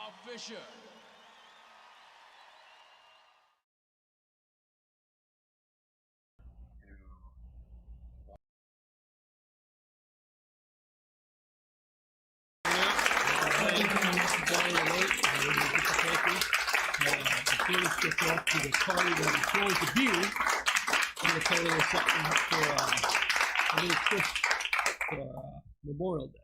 Carl Fischer. Get off to the party that it's going to be. I'm going to play a little something for a little twist for Memorial Day.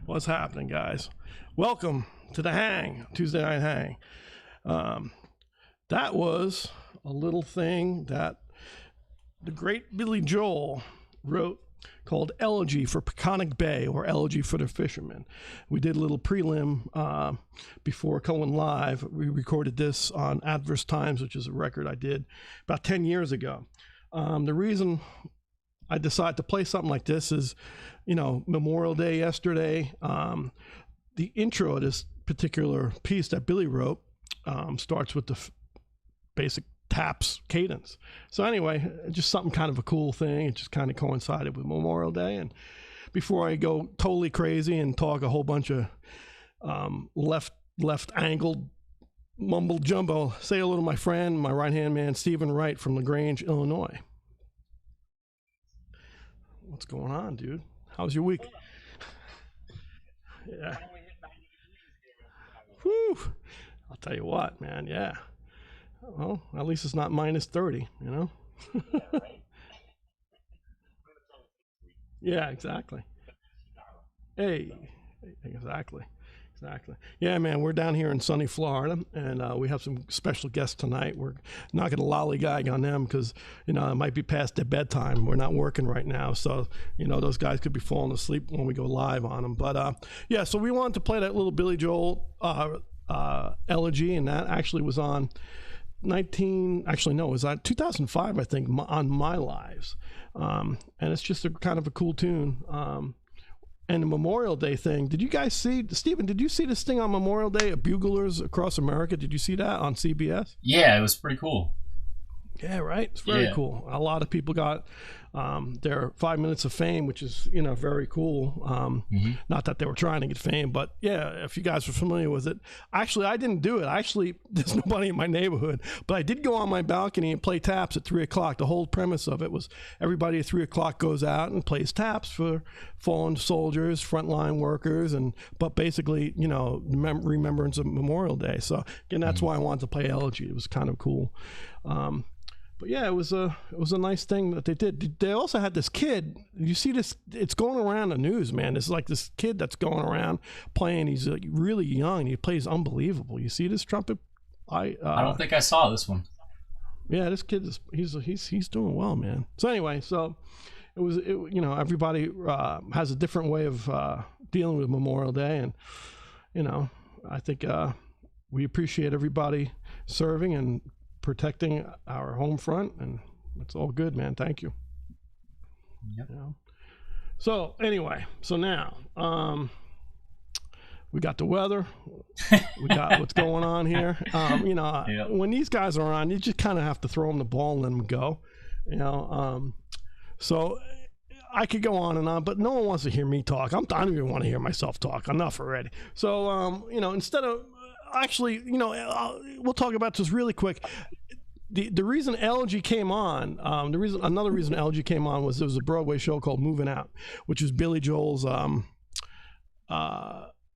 What's happening, guys? Welcome to the Hang, Tuesday Night Hang. That was a little thing that the great Billy Joel wrote called Elegy for Peconic Bay, or Elegy for the Fishermen. We did a little prelim before going live. We recorded this on Adverse Times, which is a record I did about 10 years ago. The reason I decided to play something like this is, you know, Memorial Day yesterday. The intro of this particular piece that Billy wrote starts with the basic taps cadence. So anyway, just something kind of a cool thing. It just kind of coincided with Memorial Day. And before I go totally crazy and talk a whole bunch of left angled mumble jumbo, say hello to my friend, my right-hand man, Stephen Wright from LaGrange, Illinois. What's going on, dude? How's your week? Yeah. Whew. I'll tell you what, man. Yeah. Well, at least it's not minus 30, you know? Yeah, exactly. Hey, exactly. Yeah, man, we're down here in sunny Florida, and we have some special guests tonight. We're not going to lollygag on them because, you know, it might be past their bedtime. We're not working right now, so, you know, those guys could be falling asleep when we go live on them. But, yeah, so we wanted to play that little Billy Joel elegy, and that actually was on 2005, I think, on My Lives. And it's just a kind of a cool tune. And the Memorial Day thing, did you guys see, Stephen, did you see this thing on Memorial Day at Buglers Across America? Did you see that on CBS? Yeah, it was pretty cool. Yeah, right? It's very cool. A lot of people got their 5 minutes of fame, which is, you know, very cool. Not that they were trying to get fame, but yeah, if you guys are familiar with it. Actually, I didn't do it. There's nobody in my neighborhood, but I did go on my balcony and play taps at 3 o'clock. The whole premise of it was everybody at 3 o'clock goes out and plays taps for fallen soldiers, frontline workers, but basically, you know, remembrance of Memorial Day. So again, that's why I wanted to play Elegy. It was kind of cool. But yeah, it was a nice thing that they did. They also had this kid. You see this? It's going around the news, man. It's like this kid that's going around playing. He's like really young. He plays unbelievable. You see this trumpet? I don't think I saw this one. Yeah, this kid is he's doing well, man. So anyway, you know, everybody has a different way of dealing with Memorial Day, and you know, I think we appreciate everybody serving and protecting our home front, and it's all good, man. Thank you. Yep. You know? So anyway, so now we got the weather, we got what's going on here. You know, when these guys are on, you just kind of have to throw them the ball and let them go. You know, so I could go on and on, but no one wants to hear me talk. I don't even want to hear myself talk. Enough already. So you know, instead of actually, you know, we'll talk about this really quick. the reason Elegy came on, another reason Elegy came on was there was a Broadway show called Moving Out, which is Billy Joel's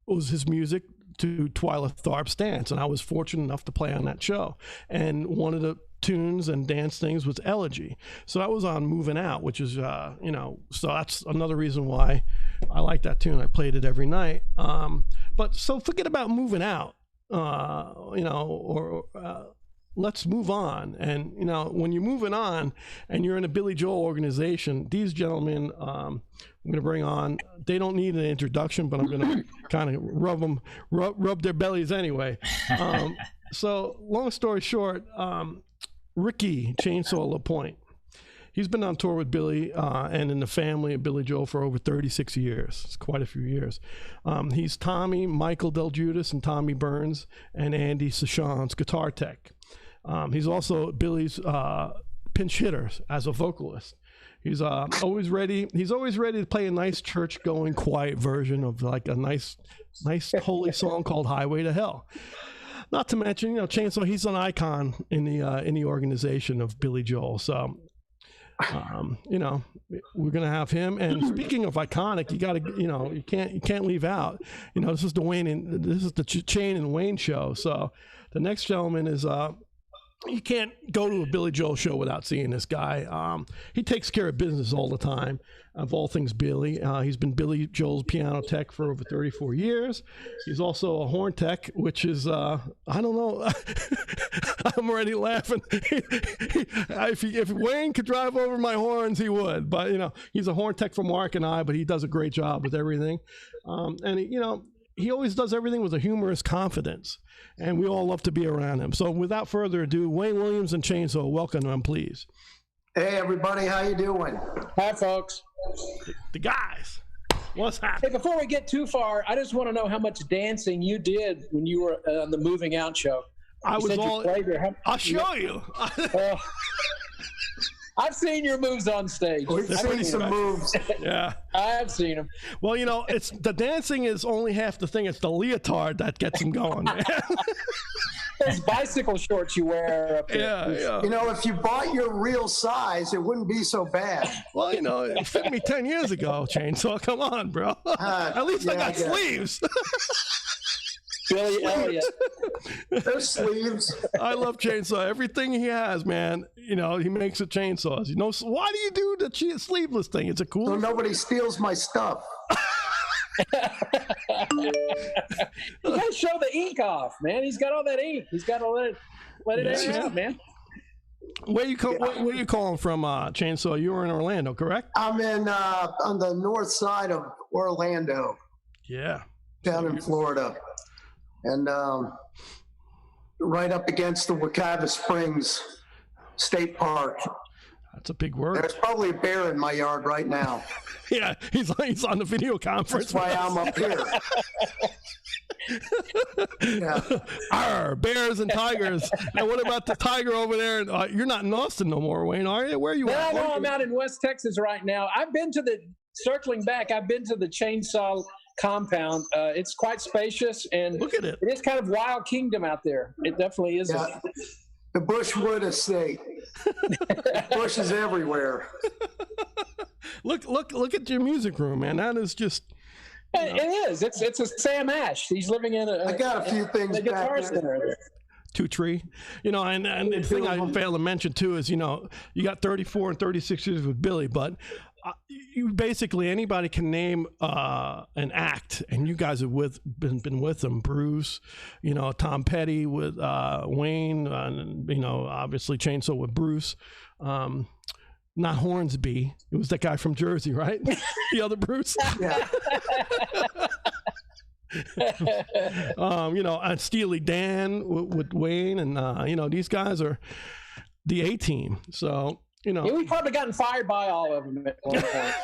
was his music to Twyla Tharp's Dance, and I was fortunate enough to play on that show. And one of the tunes and dance things was Elegy, so that was on Moving Out, which is so that's another reason why I like that tune. I played it every night. But so forget about Moving Out, let's move on. And when you're moving on and you're in a Billy Joel organization, these gentlemen I'm going to bring on, they don't need an introduction, but I'm going to kind of rub their bellies anyway. So long story short, Ricky Chainsaw LaPointe, he's been on tour with Billy and in the family of Billy Joel for over 36 years. It's quite a few years. He's Tommy, Michael Del Giudice, and Tommy Burns, and Andy Sachon's guitar tech. He's also Billy's pinch hitter as a vocalist. He's always ready. He's always ready to play a nice church-going, quiet version of like a nice holy song called "Highway to Hell." Not to mention, Chainsaw. He's an icon in the organization of Billy Joel. So, we're gonna have him. And speaking of iconic, you got to, you can't leave out. This is the Chain and Wayne show. So, the next gentleman is you can't go to a Billy Joel show without seeing this guy. He takes care of business all the time, of all things Billy. He's been Billy Joel's piano tech for over 34 years. He's also a horn tech, which is, I don't know, I'm already laughing. If Wayne could drive over my horns, he would. But, he's a horn tech for Mark and I, but he does a great job with everything. And, he always does everything with a humorous confidence, and we all love to be around him. So without further ado, Wayne Williams and Chainsaw, welcome them, please. Hey, everybody. How you doing? Hi, folks. The guys. What's happening? Hey, before we get too far, I just want to know how much dancing you did when you were on the Moving Out show. I'll show you. I've seen your moves on stage. We've seen some moves. Yeah. I've seen them. Well, it's the dancing is only half the thing. It's the leotard that gets him going, man. Those bicycle shorts you wear up there. Yeah. If you bought your real size, it wouldn't be so bad. Well, it fit me 10 years ago, Chainsaw. Come on, bro. At least I got sleeves. Billy Elliot. Those sleeves. I love Chainsaw. Everything he has, man, he makes it chainsaws. Why do you do the sleeveless thing? It's a cool. So nobody steals my stuff. You gotta show the ink off, man. He's got all that ink. He's got to let it out, man. Where you calling from, Chainsaw? You were in Orlando, correct? I'm in on the north side of Orlando. Yeah. Down in Florida. And right up against the Wekiva Springs State Park. That's a big word. There's probably a bear in my yard right now. Yeah, he's on the video conference. That's why I'm up here. Yeah. Arr, bears and tigers. And what about the tiger over there? You're not in Austin no more, Wayne, are you? Where are you at? No, I'm out in West Texas right now. I've been to the Chainsaw compound. It's quite spacious, and look at it. It is kind of wild kingdom out there. It definitely is. Yeah. The Bushwood Estate. Bush is everywhere. Look at your music room, man. That is just. It is. It's a Sam Ash. He's living in I got a few things guitar back center there. Two Tree, and the thing I failed to mention too is you got 34 and 36 years with Billy, but you basically anybody can name an act, and you guys have been with them. Bruce, Tom Petty with Wayne, obviously Chainsaw with Bruce. Not Hornsby. It was that guy from Jersey, right? The other Bruce. Yeah. And Steely Dan with Wayne, and these guys are the A-team. So we've probably gotten fired by all of them at one point.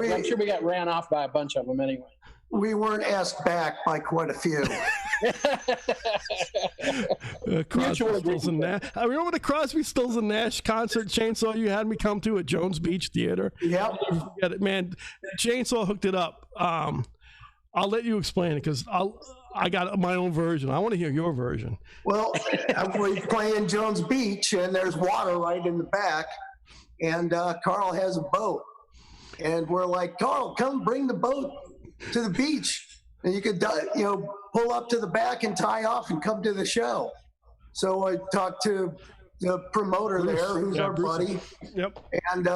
I'm sure we got ran off by a bunch of them anyway. We weren't asked back by quite a few. Crosby, Stills, and Nash. I remember the Crosby, Stills, and Nash concert, Chainsaw, you had me come to at Jones Beach Theater. Yep. Forget it, man. Chainsaw hooked it up. I'll let you explain it because I got my own version. I want to hear your version. Well, we're playing Jones Beach, and there's water right in the back, and Carl has a boat, and we're like, Carl, come bring the boat to the beach, and you could, pull up to the back and tie off and come to the show. So I talked to the promoter Bruce, there, who's our Bruce. buddy, Yep. and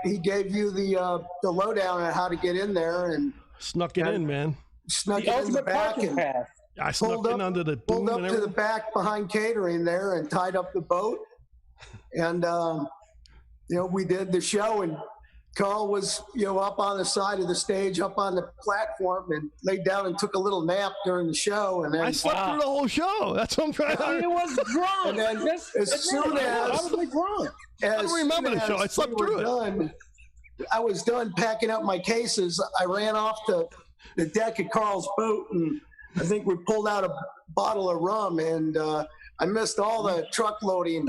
he gave you the lowdown on how to get in there, and Snuck it in, man. snuck The it in the ultimate back parking and pass. I snuck in under the pulled boom up and to the everything. back behind catering there and tied up the boat, and we did the show, and Carl was up on the side of the stage, up on the platform, and laid down and took a little nap during the show, and then I slept through the whole show. That's what I'm trying He to. was drunk. And then as soon as- probably drunk. I don't remember the show. I slept through it. I was done packing up my cases. I ran off the deck of Carl's boat, and I think we pulled out a bottle of rum, and I missed all the truck loading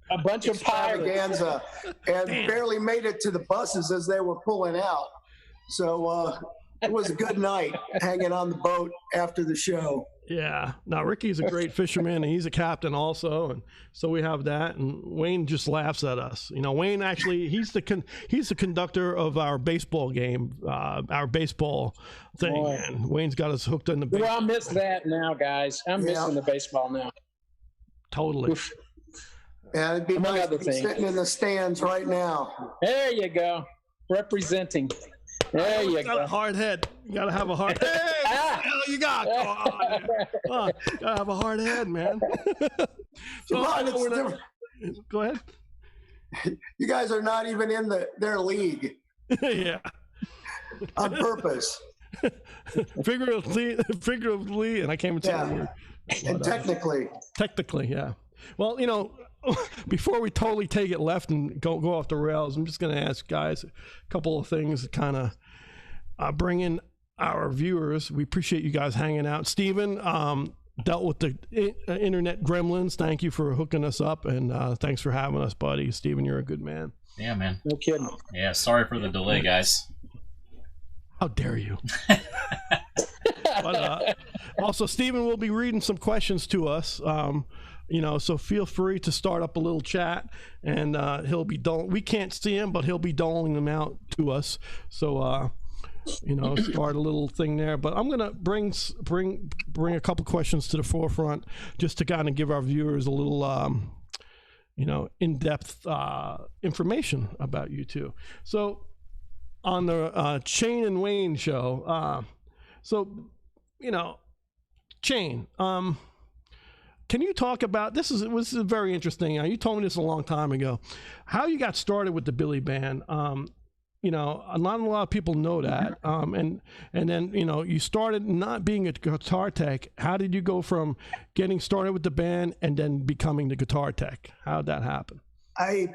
A bunch of pirates. extravaganza, and barely made it to the buses as they were pulling out. So it was a good night hanging on the boat after the show. Yeah. Now Ricky's a great fisherman, and he's a captain also, and so we have that. And Wayne just laughs at us. Wayne actually he's the conductor of our baseball game, our baseball thing. Boy. And Wayne's got us hooked in the Well, baseball. I miss that now, guys. I'm missing the baseball now. Totally. Oof. And it'd be Among nice other to be things. sitting in the stands right now. There you go. Representing. There you Got a go. hard head. You gotta have a hard. Hey, what the hell you got? Gotta have a hard head, man. So I know we're not- Go ahead. You guys are not even in their league Yeah. on purpose. Figuratively, and I can't even say the Yeah. word. And technically, Technically, yeah. Well, before we totally take it left and go off the rails, I'm just going to ask guys a couple of things to kind of bring in our viewers. We appreciate you guys hanging out. Steven dealt with the internet gremlins. Thank you for hooking us up, and thanks for having us, buddy. Steven, you're a good man. Yeah, man. No kidding. Yeah, sorry for the delay, guys. How dare you? But also, Steven will be reading some questions to us. So feel free to start up a little chat, and he'll be we can't see him, but he'll be doling them out to us. So start a little thing there. But I'm gonna bring a couple questions to the forefront, just to kind of give our viewers a little in-depth information about you two. So on the Shane and Wayne show, Shane, can you talk about this? Was very interesting. You told me this a long time ago. How you got started with the Billy Band? Not a lot of people know that. And then you started not being a guitar tech. How did you go from getting started with the band and then becoming the guitar tech? How did that happen? I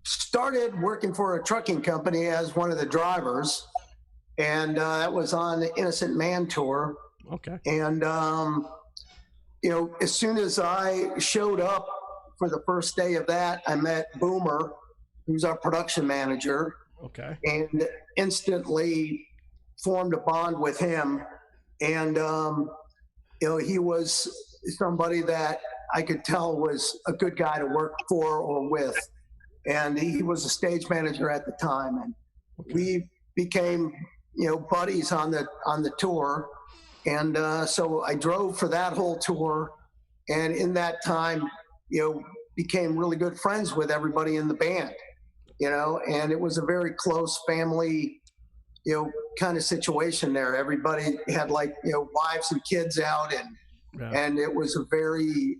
started working for a trucking company as one of the drivers, and that was on the Innocent Man tour. Okay. And as soon as I showed up for the first day of that, I met Boomer, who's our production manager, Okay. and instantly formed a bond with him. And, he was somebody that I could tell was a good guy to work for or with. And he was a stage manager at the time. And we became, buddies on the tour. And so I drove for that whole tour, and in that time, became really good friends with everybody in the band, and it was a very close family, kind of situation there. Everybody had wives and kids out, and it was a very,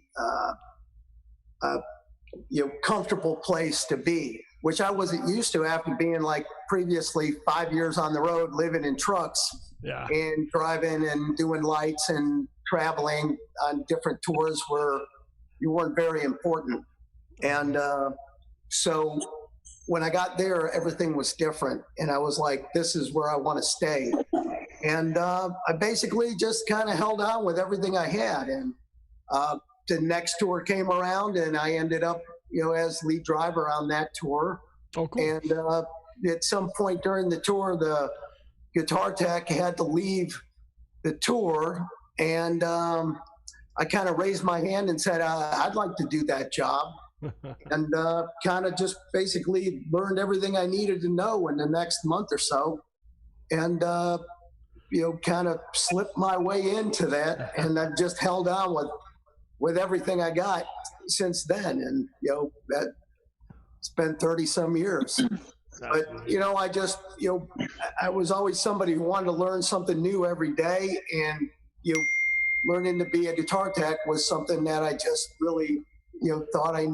comfortable place to be, which I wasn't used to after being previously 5 years on the road, living in trucks. Yeah. And driving and doing lights and traveling on different tours where you weren't very important. And so when I got there, everything was different. And I was like, this is where I want to stay. And I basically just kind of held on with everything I had. And the next tour came around, and I ended up, as lead driver on that tour. Oh, cool. And at some point during the tour, the guitar tech had to leave the tour, and I kind of raised my hand and said, I'd like to do that job. And kind of just basically learned everything I needed to know in the next month or so. And, kind of slipped my way into that. And I've just held on with everything I got since then. And, it's been 30 some years. But, I just, I was always somebody who wanted to learn something new every day. And, learning to be a guitar tech was something that I just really, thought I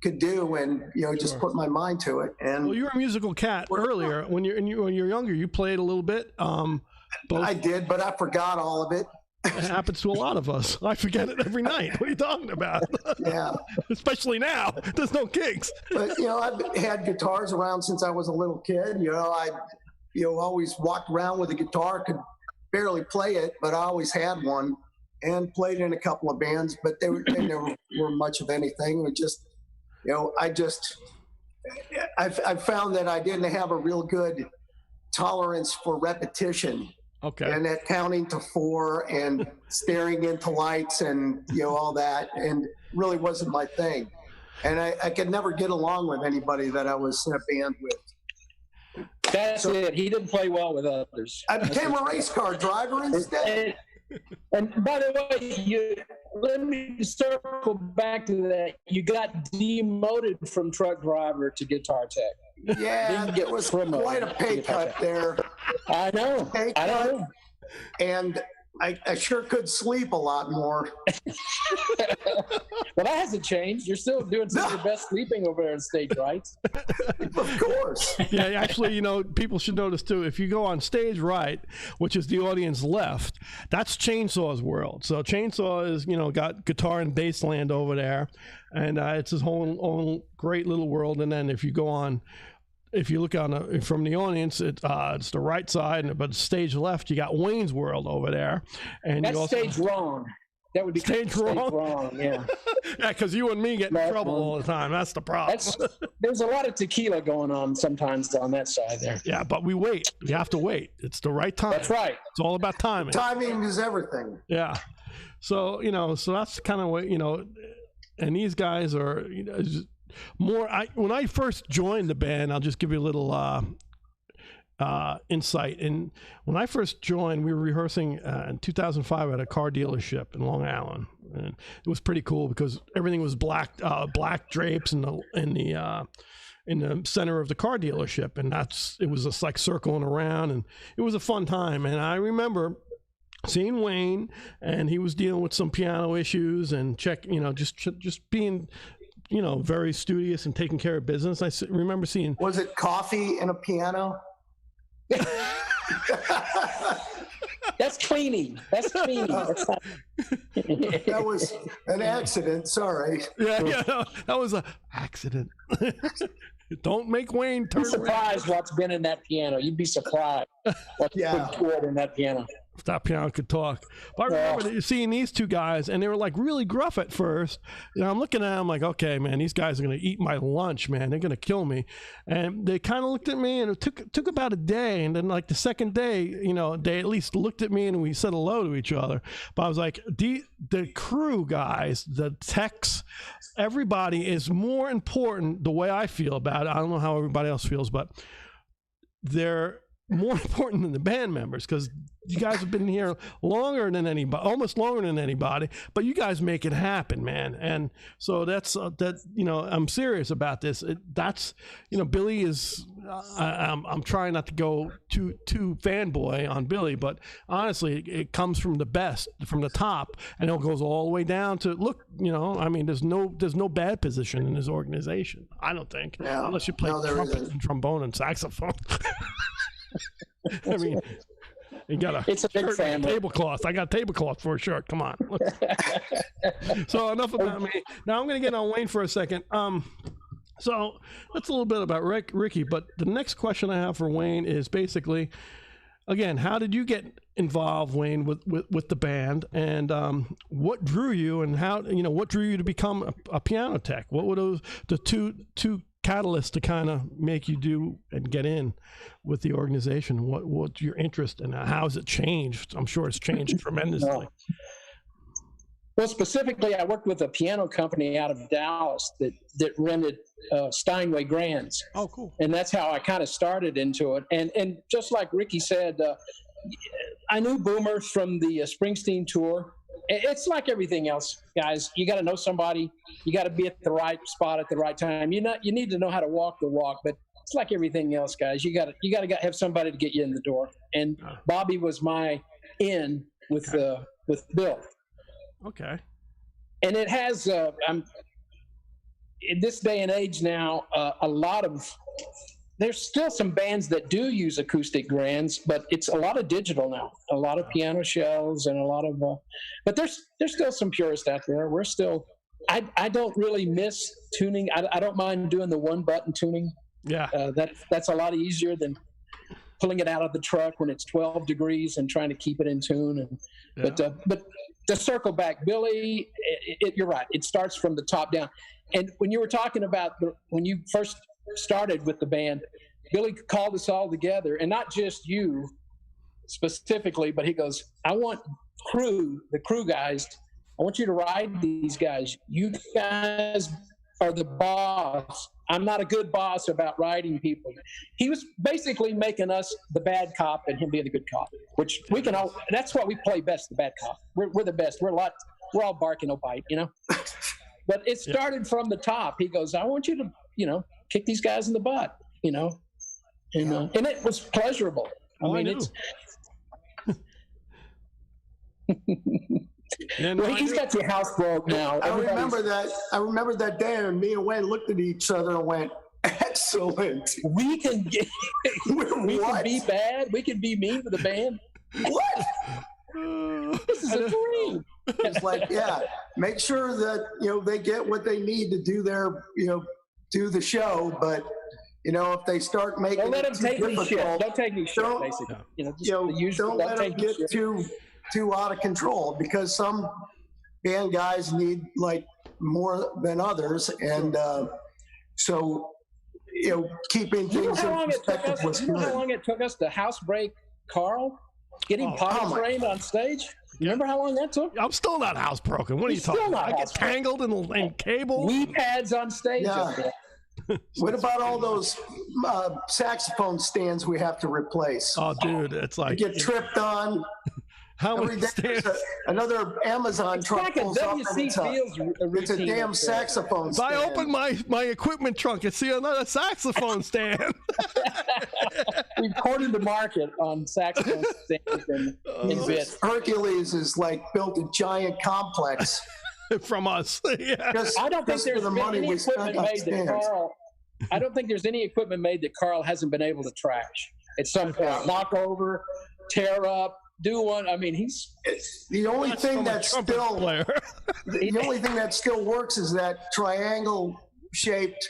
could do, and just put my mind to it. And well, you were a musical cat earlier. When you're younger, you played a little bit. I did, but I forgot all of it. It happens to a lot of us. I forget it every night. What are you talking about? Yeah. Especially now. There's no gigs. But, I've had guitars around since I was a little kid. I always walked around with a guitar, could barely play it, but I always had one and played in a couple of bands, but they never were much of anything. It just, I found that I didn't have a real good tolerance for repetition. Okay. And that counting to 4 and staring into lights and, all that, and really wasn't my thing. And I could never get along with anybody that I was in a band with. That's it. He didn't play well with others. I became a race car driver instead. And by the way, let me circle back to that. You got demoted from truck driver to guitar tech. Yeah, it was quite a pay cut there. I know. I know. And I sure could sleep a lot more. Well, that hasn't changed. You're still doing some of your best sleeping over there on stage, right? Of course. Yeah, actually, people should notice too, if you go on stage right, which is the audience left, that's Chainsaw's world. So Chainsaw is, got guitar and bass land over there, and it's his whole own great little world. And then if you look from the audience, it's the right side, but stage left, you got Wayne's world over there. And that's stage wrong. That would be stage wrong. Yeah. Yeah, because you and me get in trouble all the time. That's the problem. There's a lot of tequila going on sometimes on that side there. Yeah, but we wait. We have to wait. It's the right time. That's right. It's all about timing. Timing is everything. Yeah. So, so that's kind of what, and these guys are, more. When I first joined the band, I'll just give you a little insight. And when I first joined, we were rehearsing in 2005 at a car dealership in Long Island, and it was pretty cool because everything was black drapes in the center of the car dealership, and it was just like circling around, and it was a fun time. And I remember seeing Wayne, and he was dealing with some piano issues and just being very studious and taking care of business. I remember seeing. Was it coffee and a piano? That's cleaning. That was an accident. Sorry. Yeah, no, that was an accident. Don't make Wayne turn around. You'd be surprised what's been in that piano. You'd be surprised what's been poured in that piano. If that piano could talk. But I remember seeing these two guys, and they were like really gruff at first. I'm looking at them like, okay, man, these guys are going to eat my lunch, man. They're going to kill me. And they kind of looked at me, and it took about a day. And then like the second day, they at least looked at me and we said hello to each other. But I was like, the crew guys, the techs, everybody is more important the way I feel about it. I don't know how everybody else feels, but they're more important than the band members, because you guys have been here longer than anybody, almost longer than anybody, but you guys make it happen, man. And so that's I'm serious about this. Billy is I'm trying not to go too fanboy on Billy, but honestly, it comes from the best, from the top, and it goes all the way down to there's no bad position in his organization, I don't think, unless you play trumpet and trombone and saxophone. I mean, you got it's a big family. Tablecloth. I got a tablecloth for a shirt. Come on. So enough about me. Now I'm going to get on Wayne for a second. So that's a little bit about Ricky, but the next question I have for Wayne is basically, again, how did you get involved, Wayne, with the band, and what drew you, and what drew you to become a piano tech? What were the two catalyst to kind of make you do and get in with the organization? What's your interest and how has it changed? I'm sure it's changed tremendously. Well, specifically, I worked with a piano company out of Dallas that rented Steinway Grands. Oh, cool. And that's how I kind of started into it. And just like Ricky said, I knew Boomer from the Springsteen tour. It's like everything else, guys. You got to know somebody. You got to be at the right spot at the right time. You need to know how to walk the walk, but it's like everything else, guys. You got to have somebody to get you in the door. And Bobby was my in with Bill. Okay. And it has, in this day and age now, there's still some bands that do use acoustic grands, but it's a lot of digital now, a lot of piano shells and a lot of, but there's still some purists out there. We're still, I don't really miss tuning. I don't mind doing the one button tuning. Yeah. That's a lot easier than pulling it out of the truck when it's 12 degrees and trying to keep it in tune. But to circle back, Billy, you're right. It starts from the top down. And when you were talking about when you first started with the band, Billy called us all together, and not just you specifically, but he goes, I want the crew guys, I want you to ride these guys. You guys are the boss. I'm not a good boss about riding people. He was basically making us the bad cop and him being the good cop, which we can all, that's what we play best, the bad cop. We're the best. We're all bark and no bite, But it started from the top. He goes, I want you to, kick these guys in the butt, and it was pleasurable. He's got your house broke now. I remember that day, and me and Wayne looked at each other and went, "Excellent. We can be bad. We can be mean to the band. What? This is a dream." It's like, make sure that they get what they need to do their do the show, but if they start making don't let them take any shit. Don't take any shit. Basically, don't let them get too out of control, because some band guys need more than others, and so keeping things in perspective was good. You know how long it took us to housebreak Carl, getting potty trained on stage? Remember how long that took? I'm still not housebroken. What are you talking about? I get tangled in cable. Wee pads on stage. Yeah. What about all those saxophone stands we have to replace? Oh, dude, it's like you get tripped on. How many stands? Another Amazon truck pulls up, and it's a damn saxophone stand. I open my equipment trunk and see another saxophone stand. We've cornered the market on saxophone stands and bits. Hercules is built a giant complex from us. Yeah. I don't think there's any equipment made that Carl. I don't think there's any equipment made that Carl hasn't been able to trash at some point. Knock over, tear up. Do one. I mean, the only thing that still works is that triangle-shaped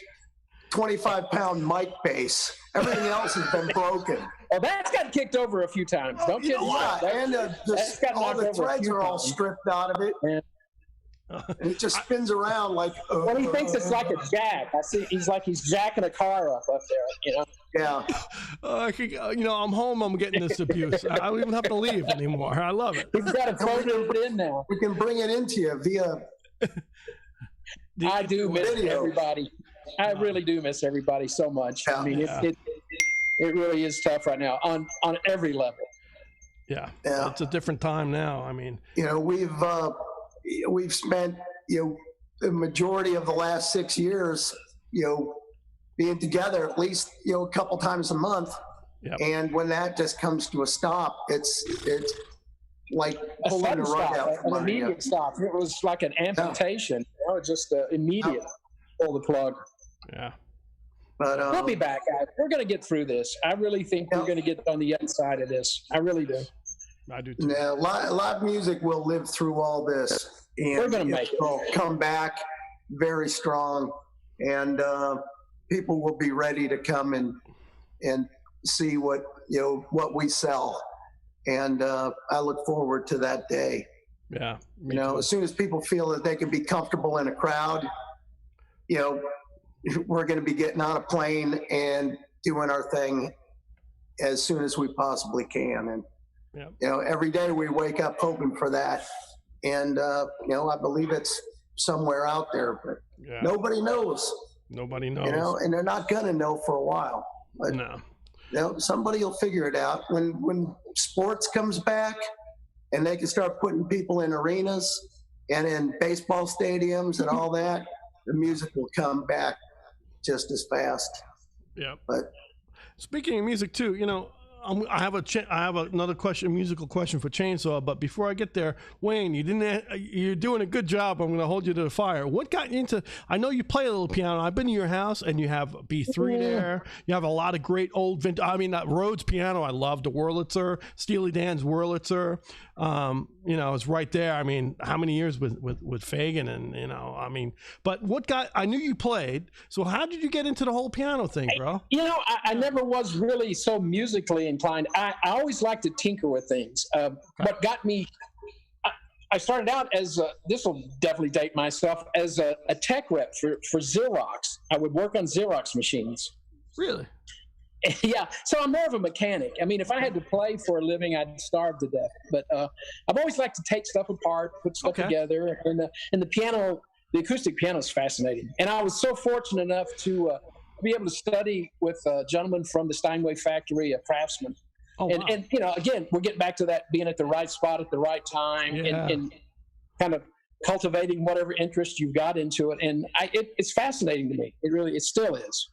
25-pound mic bass. Everything else has been broken. Oh, that's got kicked over a few times. Don't kid me. And all the threads are all stripped out of it. And it just spins around like. Well, he thinks it's like a jack. I see. He's jacking a car up there. Yeah. I'm home. I'm getting this abuse. I don't even have to leave anymore. I love it. He's got to phone it in now. We can bring it into you via. I do miss everybody. I really do miss everybody so much. I mean, it really is tough right now on every level. Yeah. It's a different time now. I mean, we've spent the majority of the last 6 years being together at least a couple times a month. Yep. And when that just comes to a stop, it's like pulling the rug out from an immediate stop. It was like an amputation. Just immediate pull the plug. Yeah. But we'll be back, guys. We're going to get through this. I really think we're going to get on the inside of this. I really do. I do too. Yeah, live music will live through all this, and we're going to make it. Come back very strong, and people will be ready to come and see what we sell, and I look forward to that day. Yeah, as soon as people feel that they can be comfortable in a crowd, we're going to be getting on a plane and doing our thing as soon as we possibly can. And, every day we wake up hoping for that. And, I believe it's somewhere out there, but nobody knows. Nobody knows. And they're not going to know for a while. But, somebody will figure it out. When sports comes back and they can start putting people in arenas and in baseball stadiums and all that, the music will come back just as fast. Yeah. But speaking of music too, I have another musical question for Chainsaw. But before I get there, Wayne, you're doing a good job. I'm going to hold you to the fire. What got you into? I know you play a little piano. I've been to your house, and you have B3 there. You have a lot of great old vintage. I mean, that Rhodes piano, I love the Wurlitzer, Steely Dan's Wurlitzer. It's right there. I mean, how many years with Fagan, and but what got? I knew you played. So how did you get into the whole piano thing, bro? I never was really so musically inclined. I always liked to tinker with things. What got me, I started out as this will definitely date myself, as a tech rep for Xerox. I would work on Xerox machines. Really? Yeah, so I'm more of a mechanic. I mean, if I had to play for a living, I'd starve to death. But I've always liked to take stuff apart, put stuff together, and the piano, the acoustic piano is fascinating. And I was so fortunate enough to be able to study with a gentleman from the Steinway factory, a craftsman. Oh, wow. And again, we're getting back to that being at the right spot at the right time, and kind of cultivating whatever interest you've got into it. And it's fascinating to me. It still is,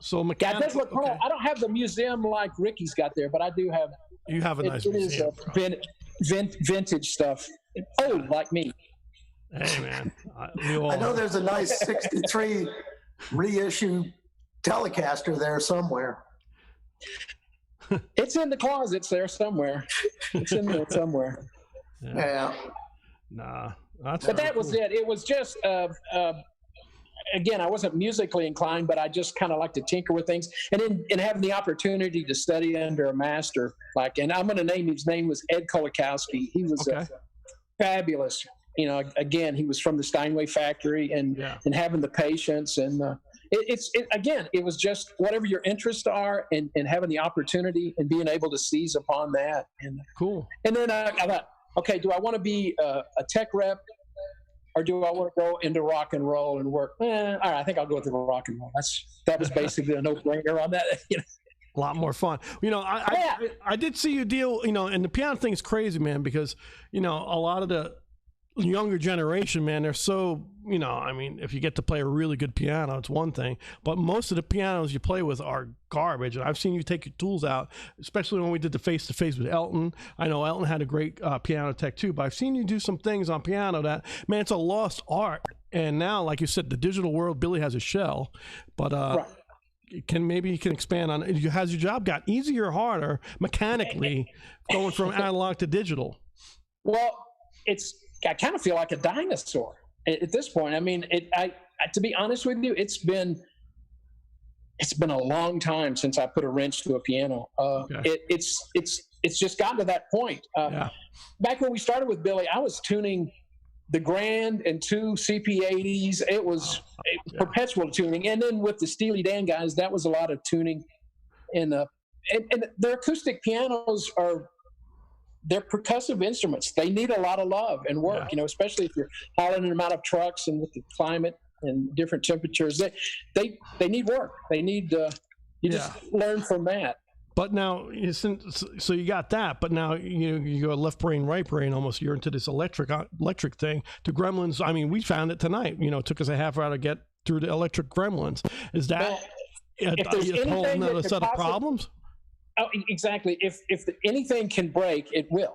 So mechanical. I don't have the museum like Ricky's got there, but I do have. You have a nice museum. It is vintage stuff. Old like me. Hey, man. I know there's a nice 63 reissue Telecaster there somewhere. It's in the closets there somewhere. It's in there somewhere. Yeah. Nah. But that was it. It was just, again, I wasn't musically inclined, but I just kind of like to tinker with things. And having the opportunity to study under a master, and I'm going to name his name was Ed Kolakowski. He was fabulous. Again, he was from the Steinway factory, and having the patience and it was just whatever your interests are, and having the opportunity and being able to seize upon that. And cool. And then I thought, okay, do I want to be a tech rep, or do I want to go into rock and roll and work? All right, I think I'll go with the rock and roll. That was basically a no-brainer on that. A lot more fun. I did see you deal, and the piano thing is crazy, man, because, a lot of the younger generation, man, they're so, if you get to play a really good piano, it's one thing, but most of the pianos you play with are garbage. And I've seen you take your tools out, especially when we did the face-to-face with Elton. I know Elton had a great piano tech too, but I've seen you do some things on piano that, man, it's a lost art. And now, like you said, the digital world, Billy has a shell, but maybe you can expand on it. Has your job got easier or harder mechanically going from analog to digital? Well, I kind of feel like a dinosaur at this point. I mean, to be honest with you, it's been a long time since I put a wrench to a piano. It's just gotten to that point. Back when we started with Billy, I was tuning the Grand and 2 CP80s. It was perpetual tuning. And then with the Steely Dan guys, that was a lot of tuning. And their acoustic pianos they're percussive instruments. They need a lot of love and work, especially if you're hauling them out of trucks and with the climate and different temperatures. They need work. They need just learn from that. But now, so you got that, but now you go left brain, right brain, almost you're into this electric thing. To Gremlins, I mean, we found it tonight. It took us a half hour to get through the electric Gremlins. Is that a whole another set of problems? Oh, exactly. If anything can break, it will.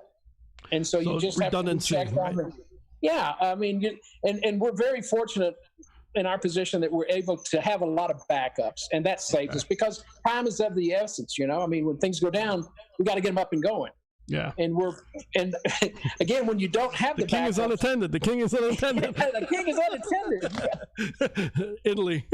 And so you just have to check on them. Yeah, I mean, and we're very fortunate in our position that we're able to have a lot of backups, and that saves us, because time is of the essence. I mean, when things go down, we got to get them up and going. Yeah. And again, when you don't have the king is unattended. The king is unattended. The king is unattended. Italy.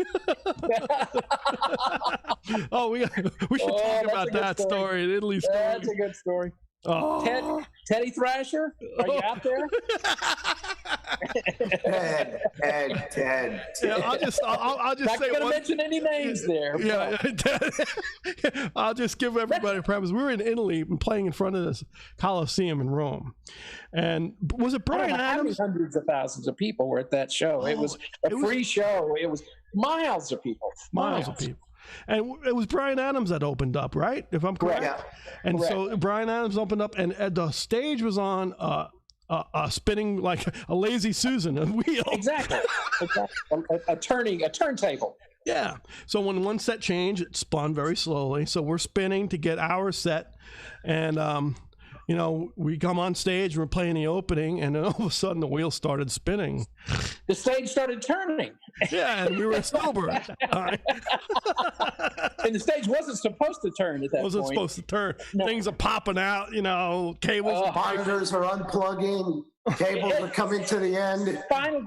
Oh, we should talk about that story. The Italy story. That's a good story. Oh. Teddy Thrasher, are you out there? Ted. Yeah, I'll just Not say going to one. mention any names there. Yeah, I'll just give everybody a preface. We were in Italy playing in front of this Colosseum in Rome, and was it I don't Bryan know how many Adams? hundreds of thousands of people were at that show. It was a free show. It was miles of people. Miles of people. And it was Bryan Adams that opened up, right? If I'm correct. Yeah. And Correct. so Bryan Adams opened up, and the stage was on spinning like a lazy Susan, a wheel. Exactly. A turntable. Yeah. So when one set changed, it spun very slowly. So we're spinning to get our set, and you know, we come on stage, we're playing the opening, and then all of a sudden the wheel started spinning. The stage started turning. Yeah, and we were sober. All right. And the stage wasn't supposed to turn at that Wasn't point. supposed to turn. No. Things are popping out, you know, cables are breaking. Monitors are unplugging. Cables are coming to the end.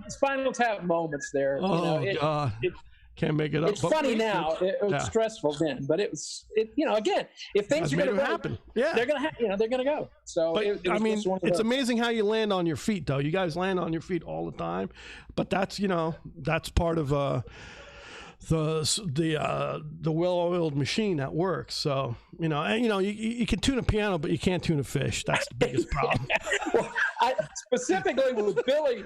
Spinal Tap moments there. Oh, you know, God. Can't make it up. it's funny now. It was Yeah. stressful then, but you know, again, if things That's are made going to it happen. Yeah. they're going to, they're going to go. So But it I was mean, just one of it's those. amazing how you land on your feet, though. You guys land on your feet all the time, but that's, you know, that's part of the well-oiled machine that works. So, you know, and you know, you can tune a piano, but you can't tune a fish. That's the biggest problem. Well, specifically with Billy,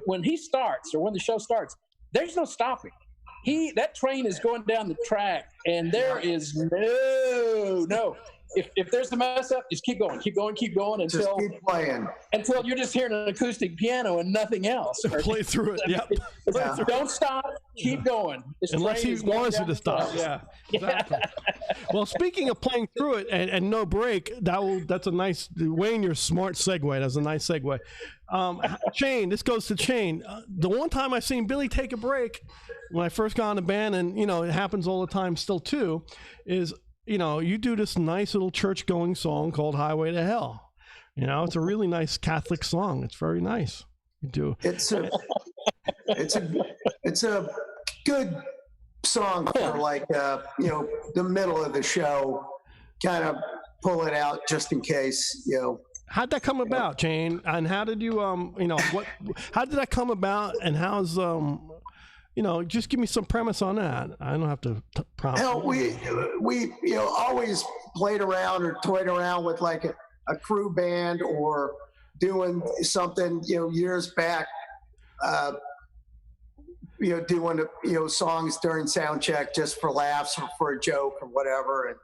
when he starts or when the show starts, there's no stopping. That train is going down the track, and there is no. If there's a mess up, just keep going Just until keep playing. you're just hearing an acoustic piano and nothing else. Play through it. Yep. Don't stop. Keep going. This Unless train he is going wants you down to the stop. track. Yeah. Exactly. Well, speaking of playing through it and no break, that's a nice, Wayne, you're a smart segue. That's a nice segue. Shane, this goes to Shane. The one time I seen Billy take a break when I first got in the band, and you know, it happens all the time still too, is, you know, you do this nice little church going song called Highway to Hell. You know, it's a really nice Catholic song. It's very nice. You do. It's a good song for like you know, the middle of the show, kind of pull it out just in case, you know. How'd that come about, Shane? And how did you you know, how did that come about, and how's you know, just give me some premise on that. I don't have to prompt. Hell, we you know, always played around or toyed around with like a crew band or doing something, you know, years back, you know, doing, you know, songs during sound check just for laughs or for a joke or whatever. And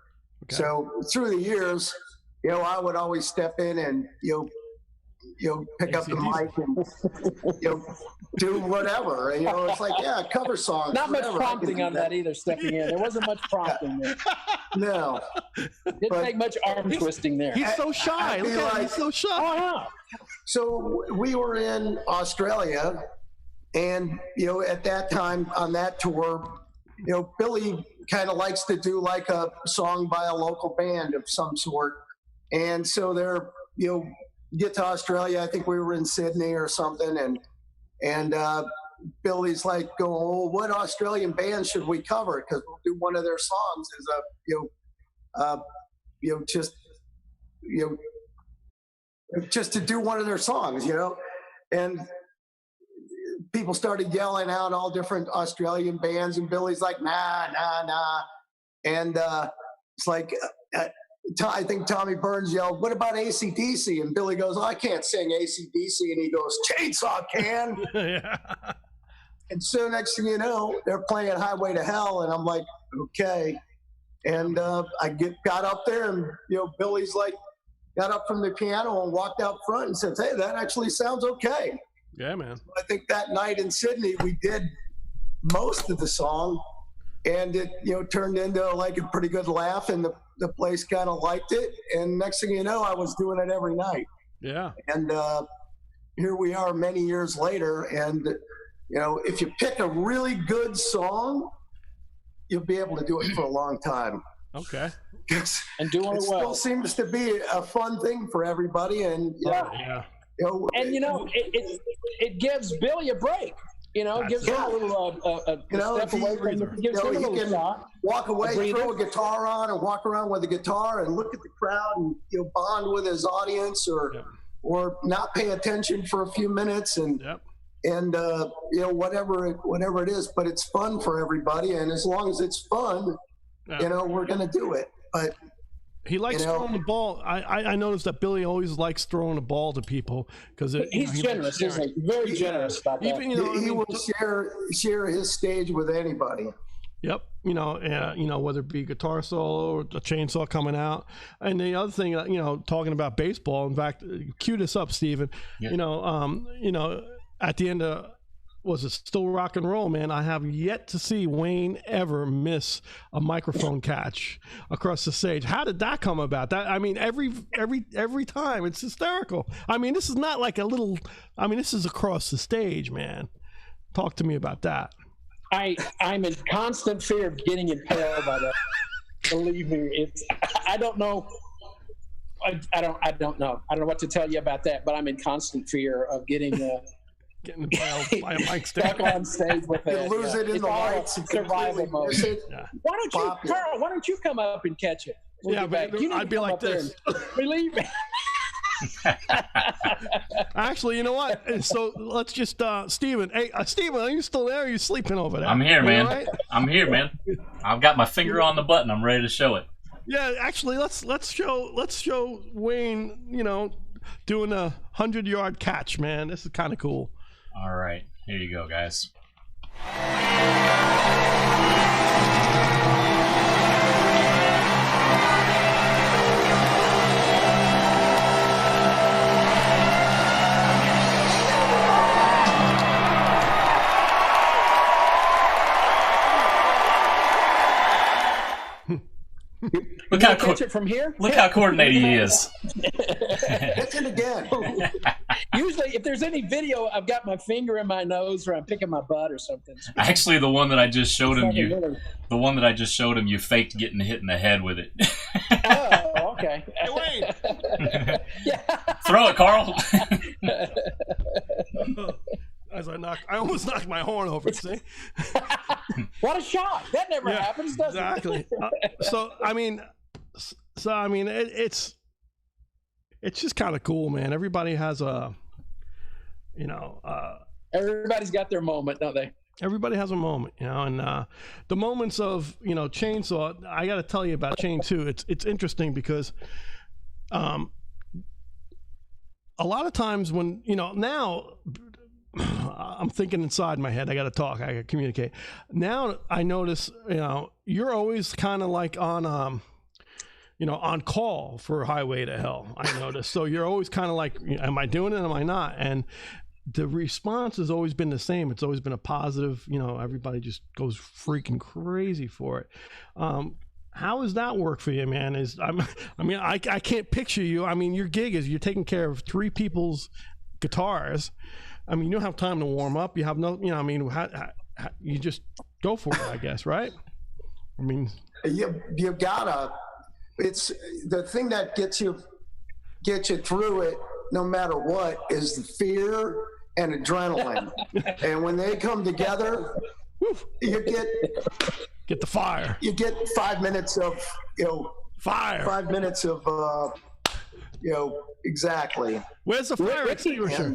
so through the years, you know, I would always step in and, you know, pick up the mic and, you know, do whatever. You know, it's like, yeah, cover songs. Not much whatever. prompting on that either, stepping in. There wasn't much prompting there. No. Didn't take much arm twisting there. He's so shy. I'd Look be at him. like- He's so shy. Oh, yeah. So we were in Australia, and, you know, at that time on that tour, you know, Billy kind of likes to do like a song by a local band of some sort. And so they're, you know, get to Australia, I think we were in Sydney or something, and Billy's like going, oh, what Australian band should we cover? Because we'll do one of their songs as a, just to do one of their songs, you know. And people started yelling out all different Australian bands, and Billy's like, nah. And it's like, I think Tommy Burns yelled, what about AC/DC? And Billy goes, oh, I can't sing AC/DC. And he goes, Chainsaw can. Yeah. And so next thing you know, they're playing Highway to Hell. And I'm like, okay. And I got up there, and, you know, Billy's like, got up from the piano and walked out front and said, hey, that actually sounds okay. Yeah, man. I think that night in Sydney, we did most of the song, and it, you know, turned into like a pretty good laugh, and the place kind of liked it. And next thing you know, I was doing it every night. Yeah. And here we are many years later. And, you know, if you pick a really good song, you'll be able to do it for a long time. Okay. And doing It it still well. seems to be a fun thing for everybody. And, Yeah. you know, And, you know, it gives Billy a break. You know, gives him a little You know, step if he- away from the, gives you know, him a he little can shot. walk away, breather. throw a guitar on, and walk around with a guitar and look at the crowd and, you know, bond with his audience, or, or not pay attention for a few minutes and whatever it is, but it's fun for everybody. And as long as it's fun, we're going to do it. But he likes throwing the ball. I noticed that Billy always likes throwing the ball to people because he's generous, isn't he? Very generous about that. Even, he will share his stage with anybody. Yep. Whether it be guitar solo or the chainsaw coming out. And the other thing, talking about baseball, in fact, cue this up, Steven. Yep. At the end of, was it Still Rock and Roll, man? I have yet to see Wayne ever miss a microphone catch across the stage. How did that come about? That, I mean, every time it's hysterical. I mean, this is not like this is across the stage, man. Talk to me about that. I'm in constant fear of getting impaled by that. Believe me, I don't know. I don't know. I don't know what to tell you about that, but I'm in constant fear of getting impaled by a mic stand. Stuck on stage with it. You lose it in the lights. Survival mode. Yeah. Why don't you, Carl? Why don't you come up and catch it? I'd be like this. Believe me. Actually, you know what? So let's just Steven. Hey, Steven, are you still there? Or are you sleeping over there? I'm here, man. Right? I'm here, man. I've got my finger on the button. I'm ready to show it. Yeah, actually, let's show Wayne. Doing a 100-yard catch, man. This is kind of cool. All right, here you go, guys. Look how catch it from here. Look how coordinated he is. Catch it again. Usually, if there's any video, I've got my finger in my nose or I'm picking my butt or something. Actually, the one that I just showed him, you faked getting hit in the head with it. Oh, okay. Hey, Wayne. Yeah. Throw it, Carl. As I almost knocked my horn over. See? What a shot! That never happens, does it? Exactly. It's just kind of cool, man. Everybody has everybody's got their moment, don't they? Everybody has a moment, and the moments of Chainsaw. I got to tell you about Chain 2. It's interesting because a lot of times when now. I'm thinking inside my head. I got to talk. I got to communicate. Now I notice, you're always kind of like on, on call for Highway to Hell. I notice. So you're always kind of like, am I doing it? Am I not? And the response has always been the same. It's always been a positive. Everybody just goes freaking crazy for it. How does that work for you, man? I can't picture you. I mean, your gig is you're taking care of 3 people's guitars. I mean, you don't have time to warm up. You have no, you just go for it, I guess, right? I mean, you gotta. It's the thing that gets you through it, no matter what, is the fear and adrenaline. And when they come together, you get the fire. You get 5 minutes of fire. 5 minutes of exactly. Where's the fire extinguisher?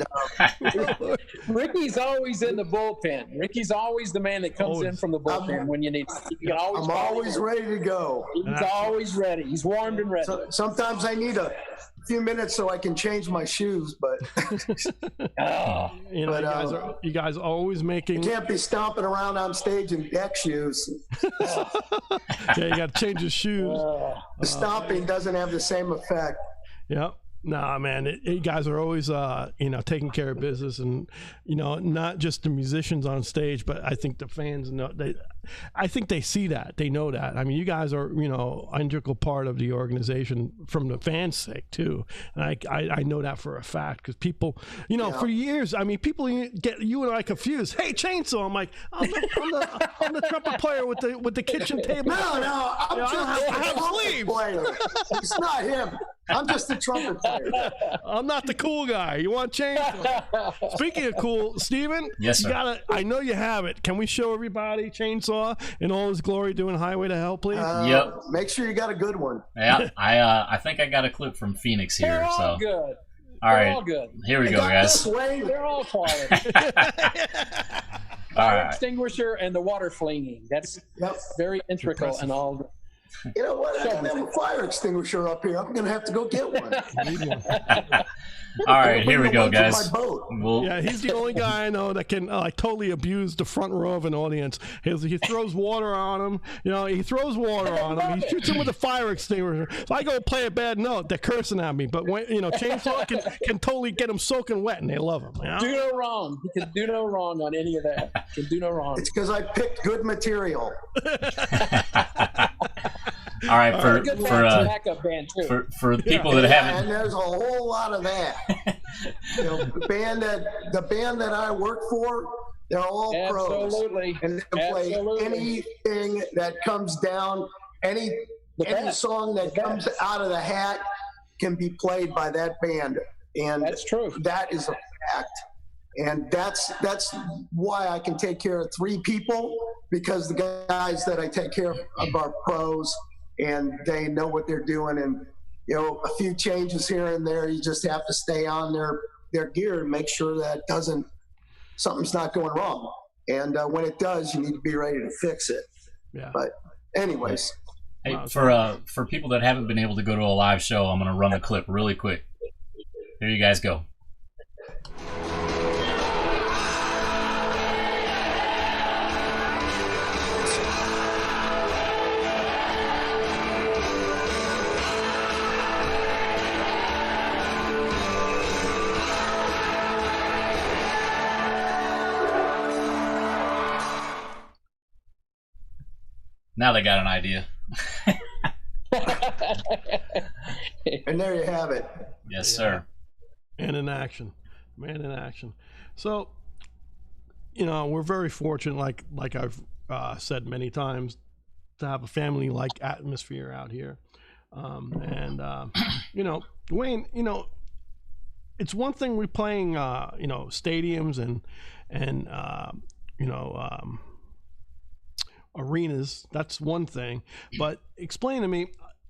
Ricky's always in the bullpen. Ricky's always the man that comes in from the bullpen when you need. I'm always ready to go. He's always ready. He's warmed and ready. Sometimes I need a few minutes so I can change my shoes, but you guys are always making. You can't be stomping around on stage in deck shoes. Yeah, you got to change your shoes. The stomping doesn't have the same effect. Yep. Nah, man, you guys are always, taking care of business, and not just the musicians on stage, but I think the fans know. I think they see that, they know that. I mean, you guys are, an integral part of the organization from the fans' sake too, and I know that for a fact because people, for years, I mean, people get you and I confused. Hey, Chainsaw, I'm like, I'm the trumpet player with the kitchen table. No, I'm just a trumpet player. It's not him. I'm just the trumpet player. I'm not the cool guy. You want Chainsaw? Speaking of cool, Steven, yes, sir. I know you have it. Can we show everybody Chainsaw in all his glory doing Highway to Hell, please? Make sure you got a good one. Yeah, I think I got a clip from Phoenix here. They're all so good. All They're right. all good. Here we go, guys. They're all quality. Fire extinguisher and the water flinging. That's very integral and all. You know what? I don't have a fire extinguisher up here. I'm going to have to go get one. All right, here we go, guys. Yeah, he's the only guy I know that can totally abuse the front row of an audience. He throws water on him. You know, he throws water on him. He shoots him with a fire extinguisher. If I go play a bad note, they're cursing at me. But when Chainsaw can totally get them soaking wet, and they love him. You know? Do no wrong. He can do no wrong on any of that. Can do no wrong. It's because I picked good material. All right, for backup band too. For the people that haven't, and there's a whole lot of that. The band that I work for, they're all pros, and they can play anything that comes down. Any song that comes out of the hat can be played by that band, and that's true. That is a fact, and that's why I can take care of 3 people, because the guys that I take care of are pros. And they know what they're doing, and a few changes here and there. You just have to stay on their gear and make sure that something's not going wrong. And when it does, you need to be ready to fix it. Yeah. But anyways, hey, for people that haven't been able to go to a live show, I'm going to run the clip really quick. Here you guys go. Now they got an idea. And there you have it. Yes, sir. Man in action. So, we're very fortunate, like I've said many times, to have a family-like atmosphere out here. Wayne, it's one thing we're playing, stadiums and arenas. That's one thing. But explain to me,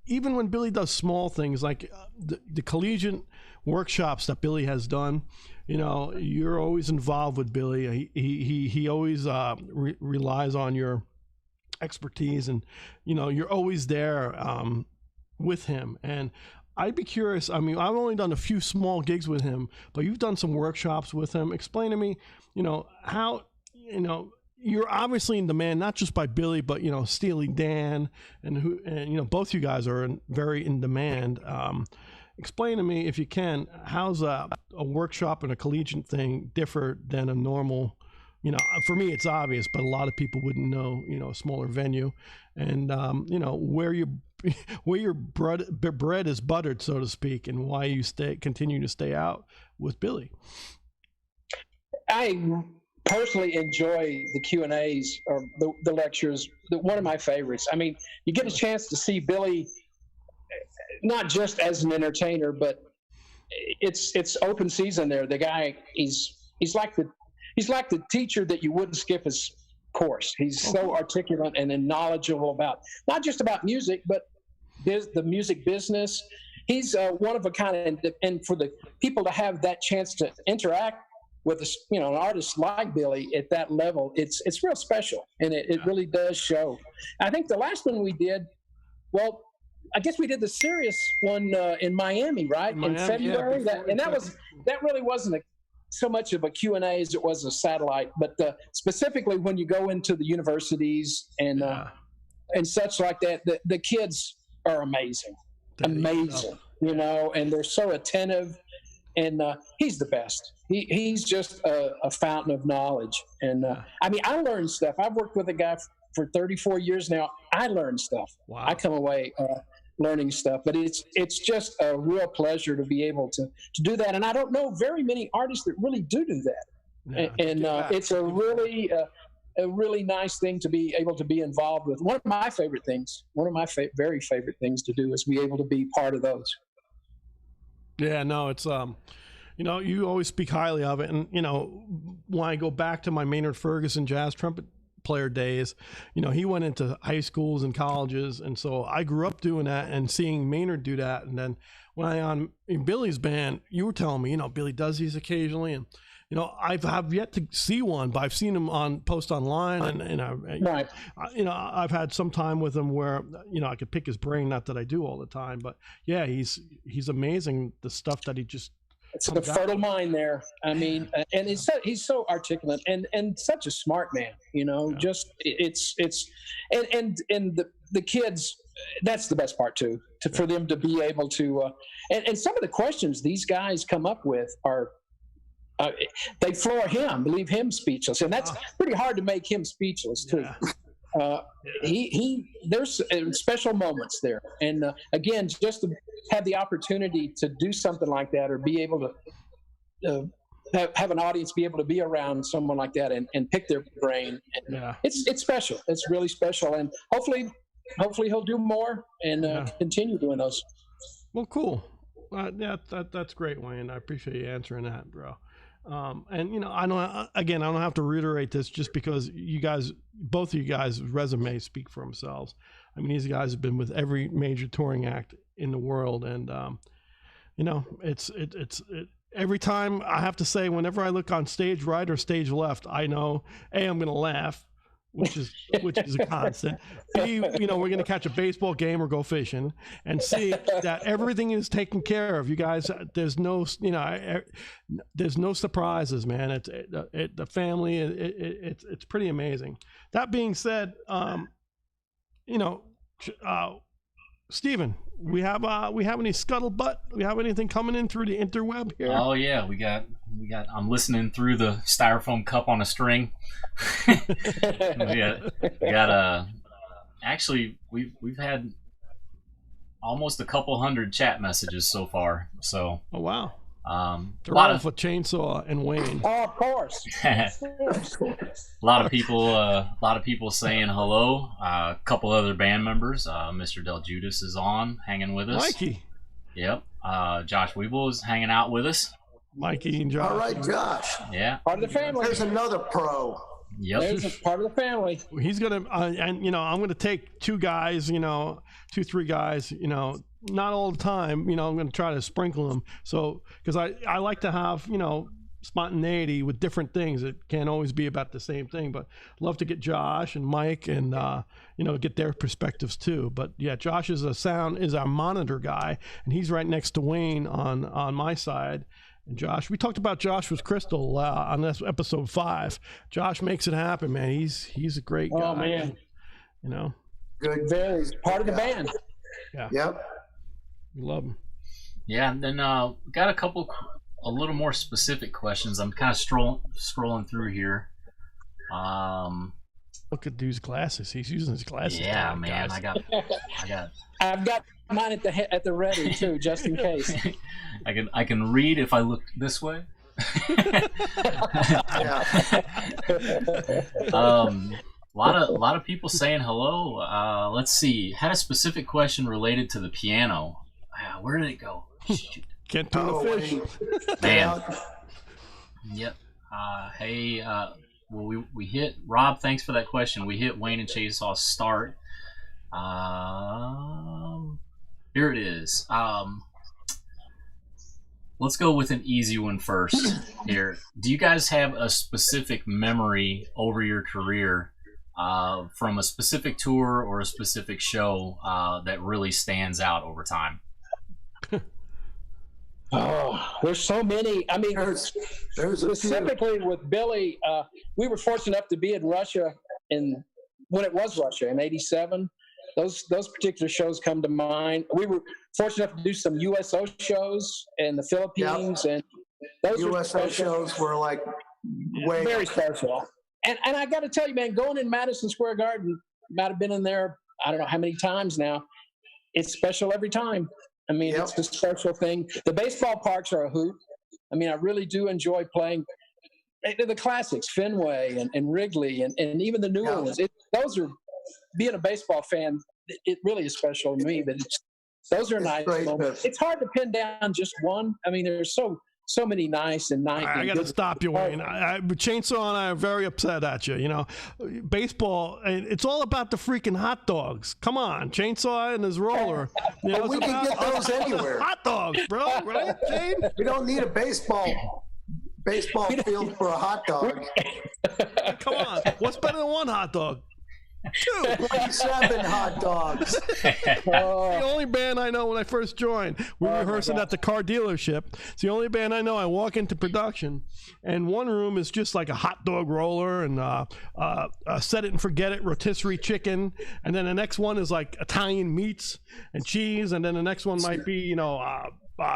even when Billy does small things like the collegiate workshops that Billy has done, you're always involved with Billy. He always relies on your expertise, and you're always there with him. And I'd be curious. I mean, I've only done a few small gigs with him, but you've done some workshops with him. Explain to me, how you're obviously in demand, not just by Billy, but Steely Dan and both you guys are very in demand. Explain to me, if you can, how's a workshop and a collegiate thing differ than a normal? For me it's obvious, but a lot of people wouldn't know. A smaller venue, and where your bread is buttered, so to speak, and why you continue to stay out with Billy. I personally enjoy the Q&As or the lectures. One of my favorites. I mean, you get a chance to see Billy not just as an entertainer, but it's open season there. The guy, he's like the teacher that you wouldn't skip his course. He's so articulate and knowledgeable about not just about music, but the music business. He's one of a kind, and for the people to have that chance to interact with an artist like Billy at that level, it's real special, and it really does show. I think the last one we did, well, I guess we did the Sirius one in Miami, right? In February. That really wasn't so much of a Q&A as it was a satellite, but specifically when you go into the universities and such like that, the kids are amazing, and they're so attentive. And he's the best. He's just a fountain of knowledge. And I mean, I learned stuff. I've worked with a guy for 34 years now. I learned stuff. Wow. I come away learning stuff. But it's just a real pleasure to be able to do that. And I don't know very many artists that really do that. Yeah, and it's a really nice thing to be able to be involved with. One of my favorite things, very favorite things to do is be able to be part of those. Yeah, no, it's you always speak highly of it, and when I go back to my Maynard Ferguson jazz trumpet player days. You know, he went into high schools and colleges, and so I grew up doing that and seeing Maynard do that. And then when in Billy's band, you were telling me, you know, Billy does these occasionally, and you know, have yet to see one, but I've seen him post online, and right. You know, I've had some time with him where, you know, I could pick his brain. Not that I do all the time, but yeah, he's amazing. The stuff that he just. It's a fertile mind there. I mean, and he's so articulate and such a smart man. You know, Yeah. just and the kids. That's the best part too. For them to be able to, and some of the questions these guys come up with are. They floor him, leave him speechless, and that's pretty hard to make him speechless too. Yeah. There's special moments there, and again, just to have the opportunity to do something like that, or be able to have an audience be able to be around someone like that and pick their brain. Yeah. It's special. It's really special, and hopefully he'll do more and continue doing those. Well, cool. Yeah, that's great, Wayne. I appreciate you answering that, bro. And you know, I don't have to reiterate this just because both of you guys' resumes speak for themselves. I mean, these guys have been with every major touring act in the world, and you know, it's every time I have to say, whenever I look on stage right or stage left, I know I'm going to laugh, which is a constant. B, you know, we're going to catch a baseball game or go fishing, and C, that everything is taken care of. You guys, there's no surprises, man. The family, it's pretty amazing. That being said, you know, Steven, we have any scuttlebutt? We have anything coming in through the interweb here? Oh yeah, we got. I'm listening through the styrofoam cup on a string. we got actually we've had almost a couple hundred chat messages so far. So. Oh wow. They're all for Chainsaw and Wayne. Oh, of course. A lot of people saying hello. A couple other band members. Mr. Del Judas is on, hanging with us. Mikey. Yep. Josh Weeble is hanging out with us. Mikey and Josh. All right, Josh. Yeah. Part of the family. There's another pro. Yep. There's a part of the family. He's gonna, and you know, I'm gonna take 2 guys, you know, 2-3 guys, you know, not all the time, you know, I'm gonna try to sprinkle them. So, because I like to have, you know, spontaneity with different things. It can't always be about the same thing, but love to get Josh and Mike and you know, get their perspectives too. But yeah, Josh is our monitor guy, and he's right next to Wayne on my side. And Josh, we talked about Josh with Crystal on this episode 5. Josh makes it happen, man. He's a great guy. Oh man, you know, Good. very part of the band. Yeah. Yep. We love him. Yeah. And then got a little more specific questions. I'm kind of scrolling through here. Look at dude's glasses. He's using his glasses. Yeah, tonight, man. guys. I've got mine at the ready too, just in case. I can read if I look this way. A lot of people saying hello. Let's see. Had a specific question related to the piano. Where did it go? Shoot. Can't tune a fish. Man. Yep. Hey. Well, we hit Rob. Thanks for that question. We hit Wayne and Chainsaw start. Here it is. Let's go with an easy one first. Here, do you guys have a specific memory over your career from a specific tour or a specific show that really stands out over time? Oh, there's so many. I mean, There's specifically with Billy, we were fortunate enough to be in Russia when it was Russia in '87. Those particular shows come to mind. We were fortunate enough to do some USO shows in the Philippines, and those USO shows were like way very special. And I got to tell you, man, going in Madison Square Garden, might have been in there, I don't know how many times now. It's special every time. I mean, It's a special thing. The baseball parks are a hoot. I mean, I really do enjoy playing the classics, Fenway and Wrigley, and even the new ones. Those are, being a baseball fan, it really is special to me. But those are nice moments. It's hard to pin down just one. I mean, there's so so many nice and nice. I got to stop you, Wayne. Chainsaw and I are very upset at you. You know, baseball, it's all about the freaking hot dogs. Come on, Chainsaw and his roller. You know, we can get those anywhere. Hot dogs, bro. Right, Shane? We don't need a baseball field for a hot dog. Come on. What's better than one hot dog? 27 hot dogs. The only band I know when I first joined, we were rehearsing at the car dealership. It's the only band I know. I walk into production, and one room is just like a hot dog roller and set it and forget it rotisserie chicken, and then the next one is like Italian meats and cheese, and then the next one might be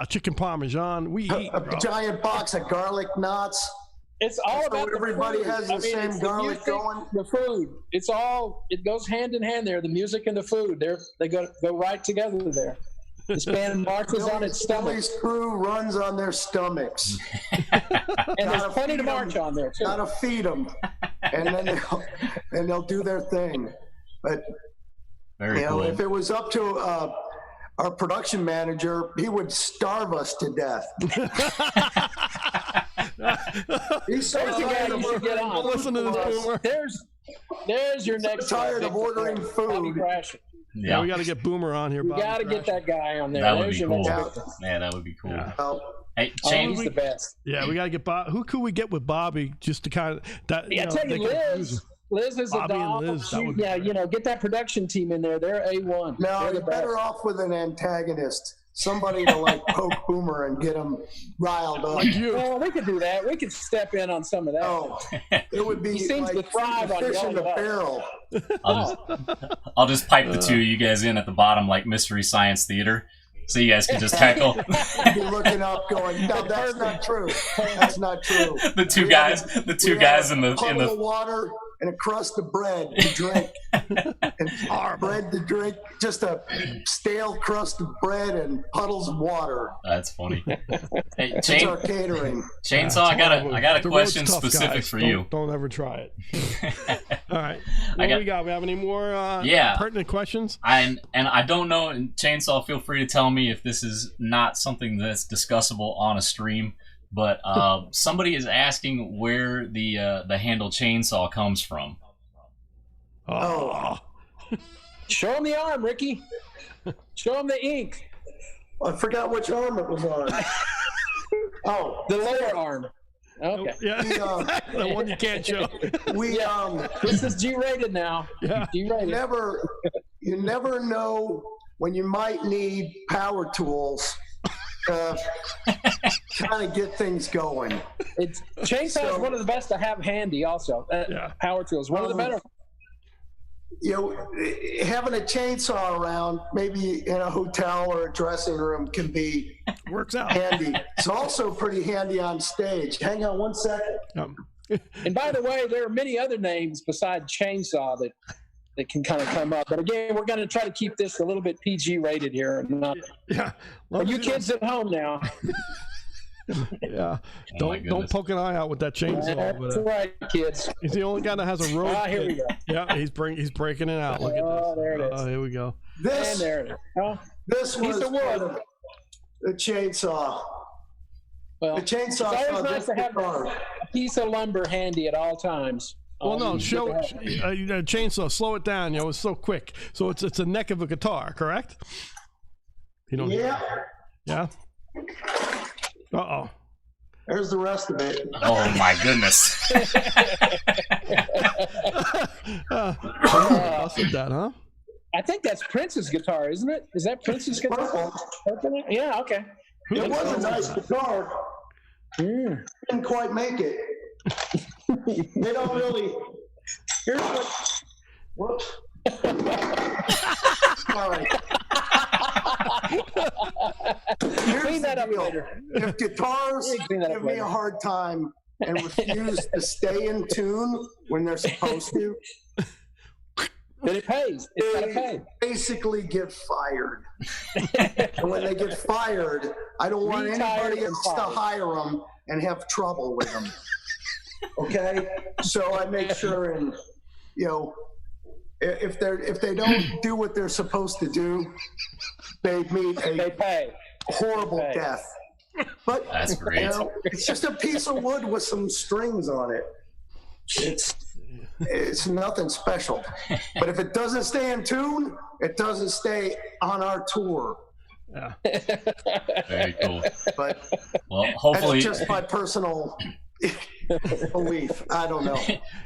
chicken parmesan. We eat, a giant box of garlic knots. It's all about everybody has the same garlic music, going. The food. It goes hand in hand there. The music and the food. They go right together there. This band marches on its stomach. Billy's crew runs on their stomachs. And there's plenty to march on there too. Gotta feed them, and then they'll do their thing. But Very cool. if it was up to our production manager, he would starve us to death. He's so tired of should get on. Listen to this Boomer. There's your next. Tired of ordering food. Yeah, we got to get Boomer on here. You got to get that guy on there. That would There's be your cool. next victim. Yeah, that would be cool. Yeah. Hey, He's the best. Yeah, we got to get Bob. Who could we get with Bobby just to kind of that? I tell you, Liz is Bobby a and doll. Liz, that would be great. Get that production team in there. They're A1. No, They're you're better off with an antagonist. Somebody to poke Boomer and get him riled up. Like you. Well, we could do that. We could step in on some of that. Oh, it would be He seems to thrive on fish in the yelling barrel. I'll just pipe the two of you guys in at the bottom like Mystery Science Theater, so you guys can just tackle. You'd be looking up, going, "No, that's not true. That's not true." The two guys in the of water and a crust of bread to drink, and bread to drink. Just a stale crust of bread and puddles of water. That's funny. Hey, That's our catering. Chainsaw, I got a question road's tough, specific guys. for you. Don't ever try it. All right. What do we got? We have any more pertinent questions? And I don't know, and Chainsaw, feel free to tell me if this is not something that's discussable on a stream. But somebody is asking where the handle Chainsaw comes from. Oh. Show him the arm, Ricky. Show him the ink. I forgot which arm it was on. Oh, the lower arm. Okay. Yeah, the one you can't show. This is G-rated now. Yeah. G-rated. You never know when you might need power tools to kind of get things going. Chainsaw is one of the best to have handy. Also, power tools, one of the better. Having a chainsaw around, maybe in a hotel or a dressing room, can be works out handy. It's also pretty handy on stage. Hang on one second. And by the way, there are many other names besides chainsaw that can kind of come up. But again, we're going to try to keep this a little bit PG rated here. Are you kids at home now? Yeah, don't poke an eye out with that chainsaw. That's right, kids. He's the only guy that has a road. Here we go. Yeah, he's breaking it out. Look at this. There it is. Oh, here we go. There it is. This was the chainsaw. Well, the chainsaw. It's always nice to have a piece of lumber handy at all times. Well, no, chainsaw. Slow it down. It's so quick. So it's a neck of a guitar, correct? You don't. Yeah. Uh-oh. There's the rest of it. Oh my goodness. Busted that, huh? I think that's Prince's guitar, isn't it? Is that Prince's guitar? Yeah, okay. It was a nice guitar. Didn't quite make it. They don't really. Here's what. Whoops. Sorry. Clean that up later. If guitars give me a hard time and refuse to stay in tune when they're supposed to, then it pays. It's gotta pay. Basically get fired. And when they get fired, I don't want anybody else to hire them and have trouble with them. Okay? So I make sure, and if they don't do what they're supposed to do, they meet a horrible death. But That's great. it's just a piece of wood with some strings on it. It's nothing special. But if it doesn't stay in tune, it doesn't stay on our tour. Yeah. Very cool. But Well, hopefully, that's just my personal belief. I don't know.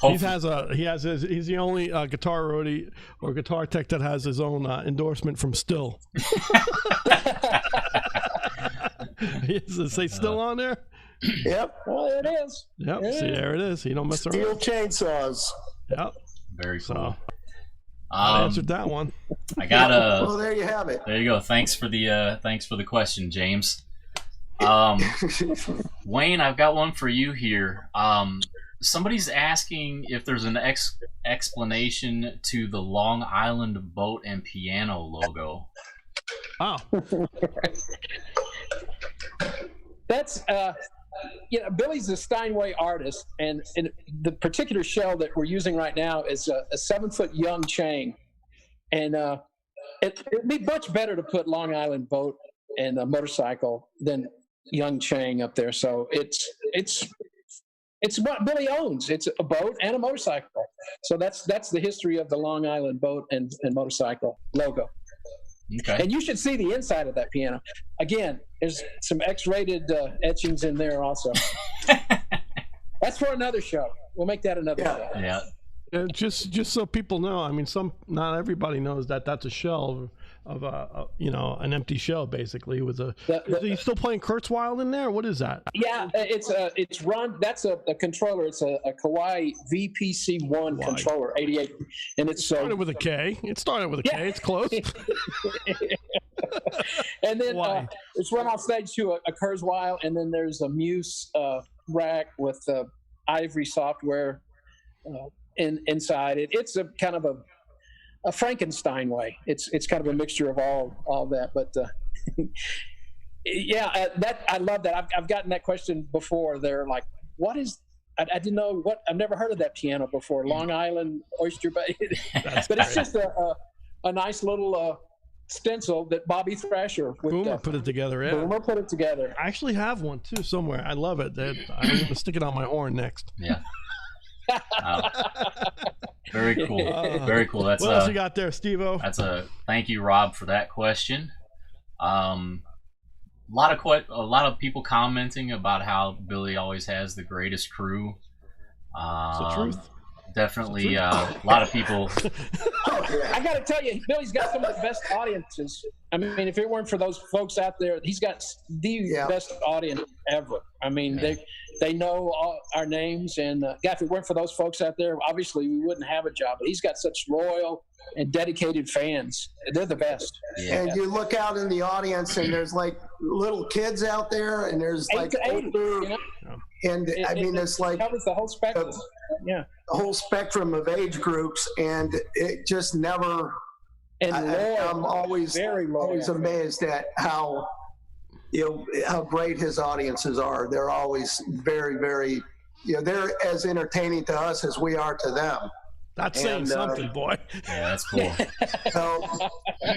He's the only guitar roadie or guitar tech that has his own endorsement from Still. Does it say Still on there? Yep. Well, it is. Yep. See, there it is. You don't mess around. Steel chainsaws. Yep. very cool. So, I answered that one. I got a. Well, there you have it. There you go. Thanks for the question, James. Wayne, I've got one for you here. Somebody's asking if there's an explanation to the Long Island boat and piano logo. Oh. That's Billy's a Steinway artist, and the particular shell that we're using right now is a 7-foot young chain, and it'd be much better to put Long Island boat and a motorcycle than young Chang up there. So it's what Billy owns. It's a boat and a motorcycle. So that's the history of the Long Island boat and motorcycle logo. Okay. And you should see the inside of that piano. Again, there's some X-rated etchings in there also. That's for another show. We'll make that another show. Yeah. Just so people know, I mean, not everybody knows that that's a shell of an empty shell basically with a. Is he still playing Kurzweil in there? What is that? Yeah, it's run. That's a controller. It's a Kawai VPC1 controller, 88, and it started with a K. It started with a K. It's close. And then it's run off stage to a Kurzweil, and then there's a Muse rack with ivory software inside it. It's a kind of a Frankenstein way. It's kind of a mixture of all that. But that I love that. I've gotten that question before. They're like, "What is?" I didn't know what. I've never heard of that piano before. Long Island Oyster Bay. But it's just a nice little stencil that Bobby Thrasher Boomer put it together. Yeah. Boomer put it together. I actually have one too somewhere. I love it. I'm going to stick it on my horn next. Yeah. Very cool. Very cool. That's what else you got there, Steve-O? Thank you, Rob, for that question. A lot of people commenting about how Billy always has the greatest crew. It's the truth. Definitely, a lot of people. I got to tell you, Billy's got some of the best audiences. I mean, if it weren't for those folks out there, he's got the best audience ever. I mean, they know all our names, and if it weren't for those folks out there, obviously we wouldn't have a job. But he's got such loyal and dedicated fans. They're the best. Yeah. And you look out in the audience, and there's like little kids out there, and there's like older, and I mean, it's like covers the whole spectrum. The whole spectrum of age groups, and it just never. And I'm always amazed at how great his audiences are. They're always very, very, they're as entertaining to us as we are to them. That's saying something, boy. Yeah, that's cool. So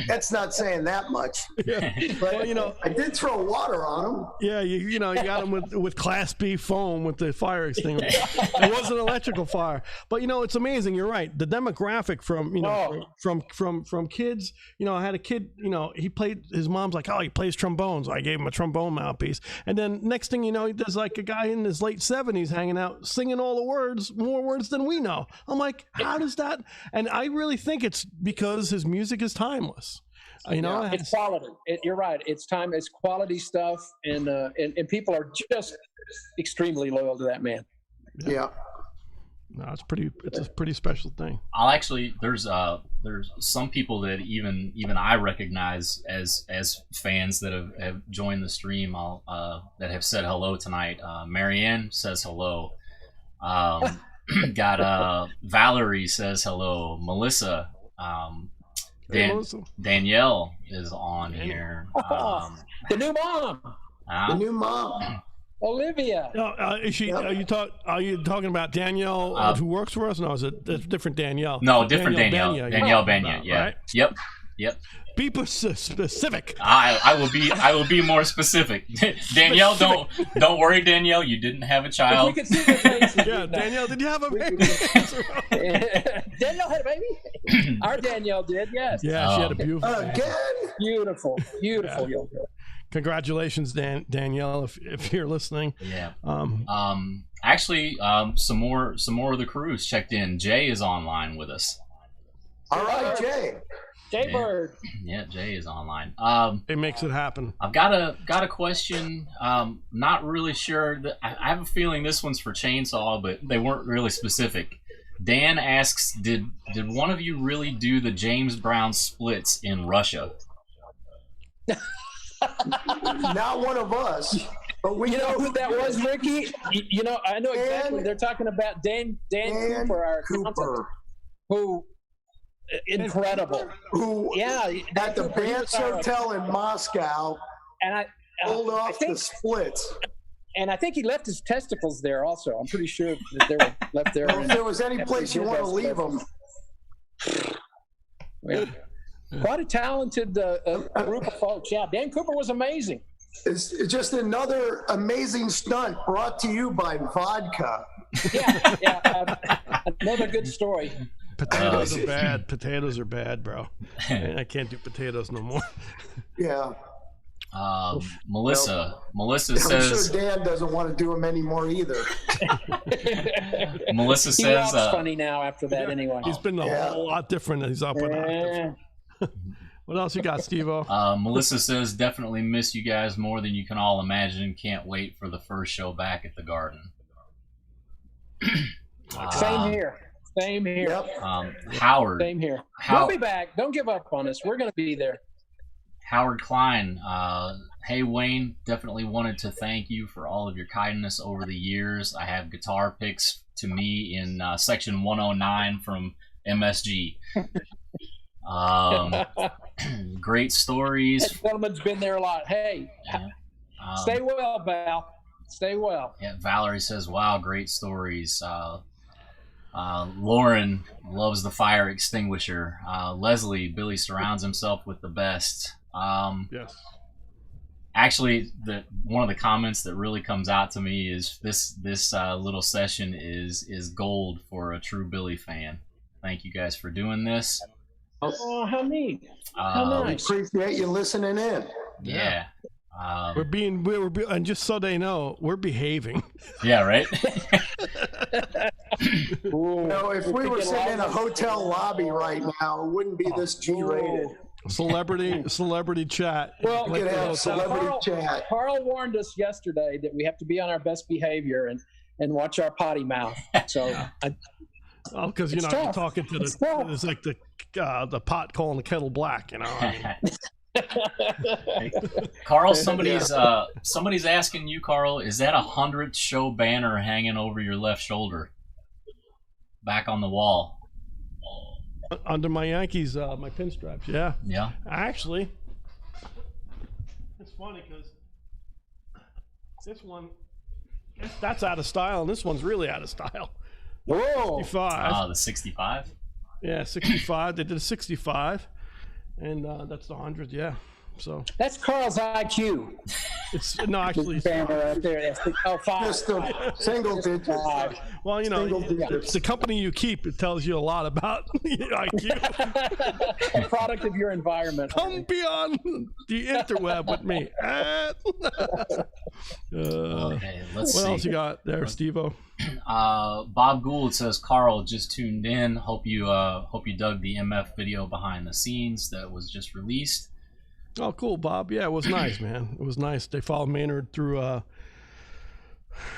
that's not saying that much. Yeah. But I did throw water on them. Yeah, you got them with Class B foam with the fire extinguisher. It wasn't electrical fire, but it's amazing. You're right. The demographic from kids. I had a kid. He played. His mom's like, oh, he plays trombone, so I gave him a trombone mouthpiece. And then next thing you know, there's like a guy in his late 70s hanging out, singing all the words, more words than we know. I'm like, how does that? And I really think it's because his music is timeless. It's quality. You're right. It's time. It's quality stuff, and people are just extremely loyal to that man. Yeah. No, it's a pretty special thing. There's some people that even I recognize as fans that have joined the stream. That have said hello tonight. Marianne says hello. Got Valerie says hello. Melissa. Danielle is on here. The new mom. The new mom. Olivia. Is she? Are you talking about Danielle who works for us? No, is it a different Danielle? No, different Danielle. Danielle Benya. Yeah. Right? Yep. Yep. Be specific. I will be more specific. Danielle, don't worry, Danielle. You didn't have a child. If we could see the faces, Yeah, Danielle, did you have a baby? Danielle had a baby. Our Danielle did, yes. Yeah, she had a beautiful baby. Again? Beautiful young girl. Congratulations, Danielle, if you're listening. Yeah. Actually, some more of the crews checked in. Jay is online with us. All right, Jay. Jay Bird. Yeah, Jay is online. It makes it happen. I've got a question. Not really sure. I have a feeling this one's for Chainsaw, but they weren't really specific. Dan asks, did one of you really do the James Brown splits in Russia? Not one of us, but we You know who that was, Ricky? You know, I know exactly. They're talking about Dan Cooper, our accountant, who incredible. Who Yeah, at the Banks Hotel in Moscow and I pulled off the splits. And I think he left his testicles there also. I'm pretty sure that they were left there. Well, if there was any place you want to leave them. Yeah. Quite a talented group of folks. Yeah, Dan Cooper was amazing. It's just another amazing stunt brought to you by vodka. Another good story. Potatoes are bad. Potatoes are bad, bro. I can't do potatoes no more. Yeah. Melissa I'm says. sure Dan doesn't want to do them anymore either. Melissa He says. walks funny now after that, anyway. He's been a whole lot different. He's up and out. What else you got, Steve-O? Melissa says, definitely miss you guys more than you can all imagine. Can't wait for the first show back at the Garden. Same here. Yep. Howard. Same here. We'll be back. Don't give up on us. We're going to be there. Howard Klein. Hey, Wayne. Definitely wanted to thank you for all of your kindness over the years. I have guitar picks to me in section 109 from MSG. Great stories. That gentleman's been there a lot. Hey, stay well, Val. Stay well. Yeah, Valerie says, wow, great stories. Lauren loves the fire extinguisher. Leslie, Billy surrounds himself with the best. Yes. Actually, one of the comments that really comes out to me is this little session is gold for a true Billy fan. Thank you guys for doing this. Oh, how neat! How nice. We appreciate you listening in. Yeah. We're and just so they know, we're behaving. Yeah, right. If we were sitting in a hotel lobby right now, it wouldn't be this G-rated. Celebrity chat. Well, We could have celebrity chat. Carl warned us yesterday that we have to be on our best behavior and watch our potty mouth. So, because you're talking to it's like the pot calling the kettle black. You know. I mean. Carl, somebody's asking you, Carl, is that a 100th show banner hanging over your left shoulder, back on the wall? Under my Yankees, my pinstripes. Yeah. Yeah. Actually, it's funny because this one, that's out of style, and this one's really out of style. Whoa. 65. Oh, the 65? Yeah, 65. They did a 65, and that's the 100. Yeah. So that's Carl's IQ. It's no, actually, Banner right there. That's 5. Just a single digit. 5. well, you know, it's the company you keep. It tells you a lot about IQ. A product of your environment. Come beyond the interweb with me. Okay, let's see. What else you got there, Steve-O? Bob Gould says, Carl, just tuned in. Hope you dug the MF video behind the scenes that was just released. Oh, cool, Bob. Yeah, it was nice, man. It was nice. They followed Maynard through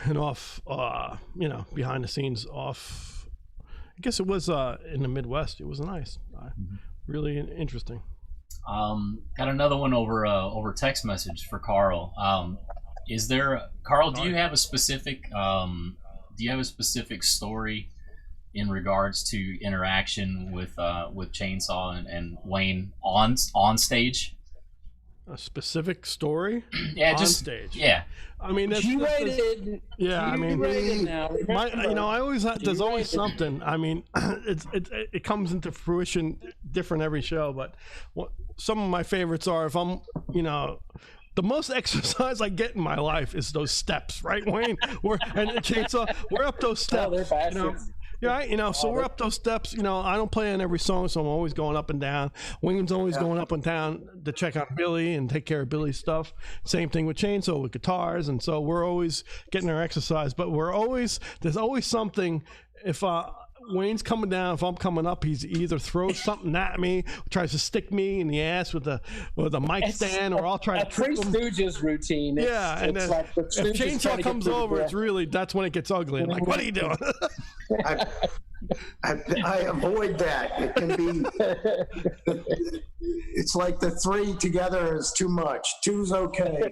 and off, behind the scenes off. I guess it was in the Midwest. It was nice. Really interesting. Got another one over text message for Carl. Is there, Carl, do you have a specific story in regards to interaction with Chainsaw and Wayne on stage? A specific story? Yeah, on just stage. Yeah. I mean, that's, you waited. Yeah, I mean, now. I always there's always something. I mean, it comes into fruition different every show. But some of my favorites are if I'm, the most exercise I get in my life is those steps, right, Wayne? And Chainsaw, we're up those steps. Oh, they're fast. Yeah, so we're up those steps. I don't play on every song, so I'm always going up and down. Wayne's always going up and down to check on Billy and take care of Billy's stuff. Same thing with Chainsaw, with guitars, and so we're always getting our exercise. But there's always something. If Wayne's coming down, if I'm coming up, he either throws something at me, tries to stick me in the ass with a mic stand, or I'll try to Three Stooges routine. And then like the if Chainsaw comes over, that's when it gets ugly. I'm like, what are you doing? I avoid that. It can be. It's like the three together is too much. Two's okay.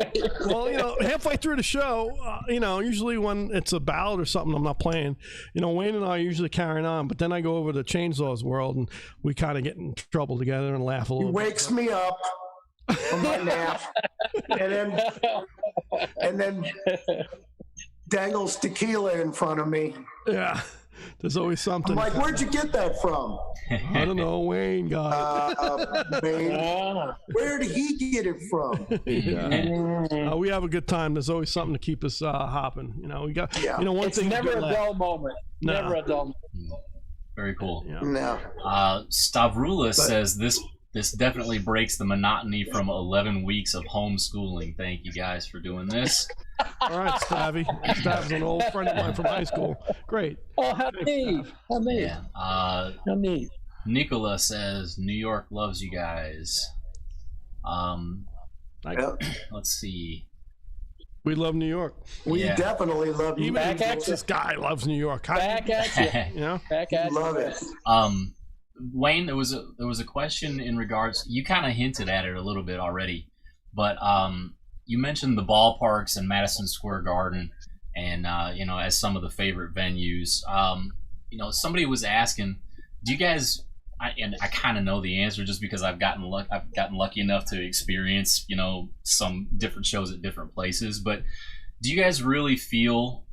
Well, halfway through the show, usually when it's a ballad or something I'm not playing, Wayne and I are usually carrying on, but then I go over to Chainsaw's world and we kind of get in trouble together and laugh a little. He wakes me up from my nap and then dangles tequila in front of me. Yeah. There's always something. I'm like, where'd you get that from? I don't know. Wayne got it. Wayne. Where did he get it from? Yeah. We have a good time. There's always something to keep us hopping. We got. One it's thing. Never a dull moment. No. Never a dull moment. Very cool. Yeah. No. Stavrula says this definitely breaks the monotony from 11 weeks of homeschooling. Thank you guys for doing this. All right, Stavy. Stav's an old friend of mine from high school. Great. Oh, how neat. How neat. Yeah. How neat. Nicola says, New York loves you guys. Let's see. We love New York. We definitely love you. Even this guy loves New York. Back at you. Back at you. Love it. Wayne, there was a question in regards. You kind of hinted at it a little bit already, but you mentioned the ballparks and Madison Square Garden, and as some of the favorite venues. Somebody was asking, do you guys? I kind of know the answer just because I've gotten lucky enough to experience some different shows at different places. But do you guys really feel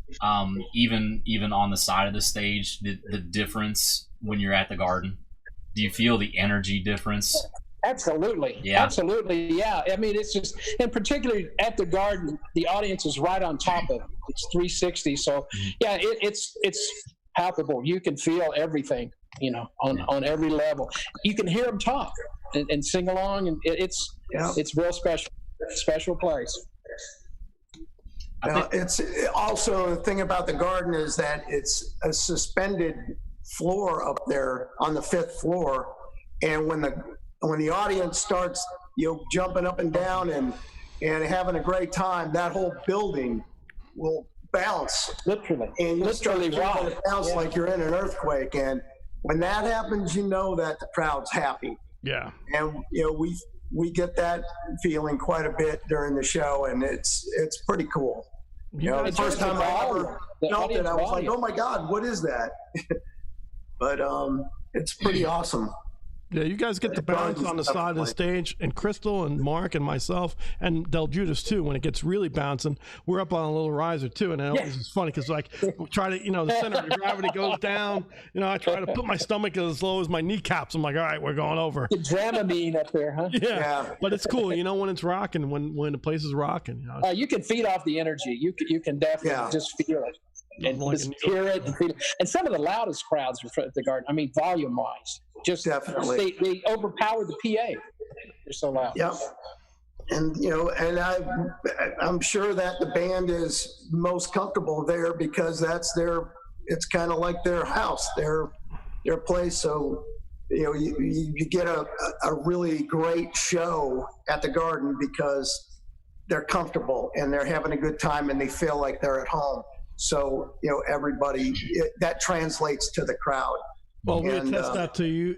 even on the side of the stage the difference when you're at the Garden? Do you feel the energy difference? Absolutely. Yeah. Absolutely. Yeah. I mean, it's just, and particularly at the Garden, the audience is right on top of it. It's 360. So yeah, it's palpable. You can feel everything, on every level. You can hear them talk and sing along, and it's real special place. It's also the thing about the Garden is that it's a suspended floor up there on the 5th floor, and when the audience starts jumping up and down and having a great time, that whole building will bounce literally, and you literally start to bounce like you're in an earthquake. And when that happens, that the crowd's happy. Yeah. And we get that feeling quite a bit during the show, and it's pretty cool. The first time I ever felt it, I was like, oh my God, what is that? But it's pretty awesome. Yeah, you guys get the bounce on the side of the stage, and Crystal and Mark and myself and Del Judas too. When it gets really bouncing, we're up on a little riser too, and it's funny because we try to, the center of gravity goes down. I try to put my stomach as low as my kneecaps. I'm like, all right, we're going over. The Dramamine up there, huh? Yeah, but it's cool. When it's rocking, when the place is rocking. You can feed off the energy. You can definitely just feel it. And just hear it and feel it. And some of the loudest crowds at the Garden, I mean, volume wise, just definitely they overpower the PA. They're so loud. Yep. And and I'm sure that the band is most comfortable there because it's kind of like their house, their place. So you get a really great show at the Garden because they're comfortable and they're having a good time and they feel like they're at home. So, everybody, that translates to the crowd. Well, we attest that to you.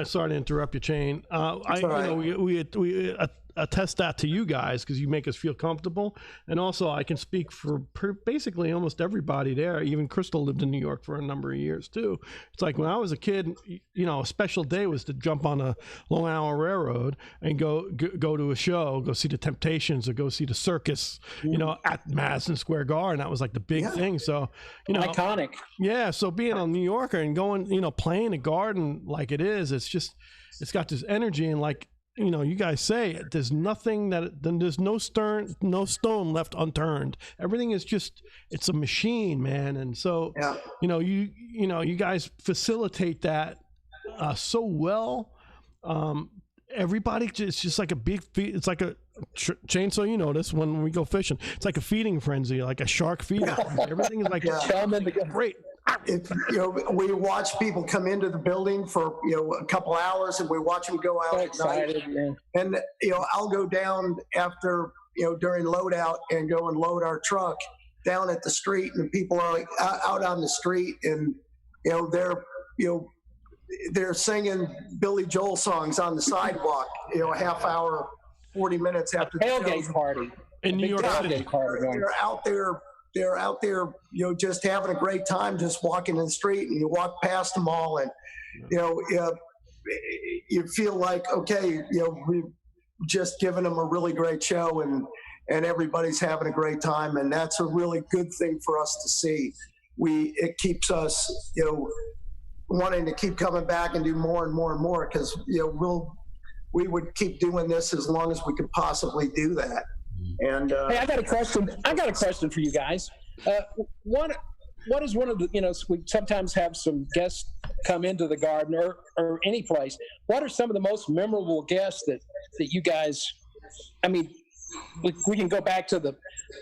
Sorry to interrupt you, Chain. attest that to you guys because you make us feel comfortable, and also I can speak for basically almost everybody there. Even Crystal lived in New York for a number of years too. It's like when I was a kid, you know, a special day was to jump on a Long Island Railroad and go to a show, go see the Temptations or go see the Circus, you know, at Madison Square Garden. That was like the big thing. So, you know, iconic. Yeah. So being a New Yorker and going, you know, playing a Garden like it is, it's just, it's got this energy, and like, you know, you guys say there's nothing there's no stone left unturned. Everything is just, it's a machine, man. And so, you know, you guys facilitate that so well. Everybody, it's just like a big it's like a chainsaw. You notice when we go fishing, it's like a feeding frenzy, like a shark feeding frenzy. Everything is like great. If, you know, we watch people come into the building for, you know, a couple hours, and we watch them go out at night. And, you know, I'll go down after, you know, during loadout and go and load our truck down at the street, and people are like out on the street, and, you know, they're singing Billy Joel songs on the sidewalk, you know, a half hour, 40 minutes after the tailgate party in New York City. They're out there, you know, just having a great time, just walking in the street, and you walk past them all, and, you know, you feel like, okay, you know, we've just given them a really great show, and everybody's having a great time. And that's a really good thing for us to see. It keeps us, you know, wanting to keep coming back and do more and more and more, because, you know, we would keep doing this as long as we could possibly do that. And hey, I got a question for you guys. What is one of the, you know, we sometimes have some guests come into the Garden or any place. What are some of the most memorable guests that you guys, I mean, we can go back to the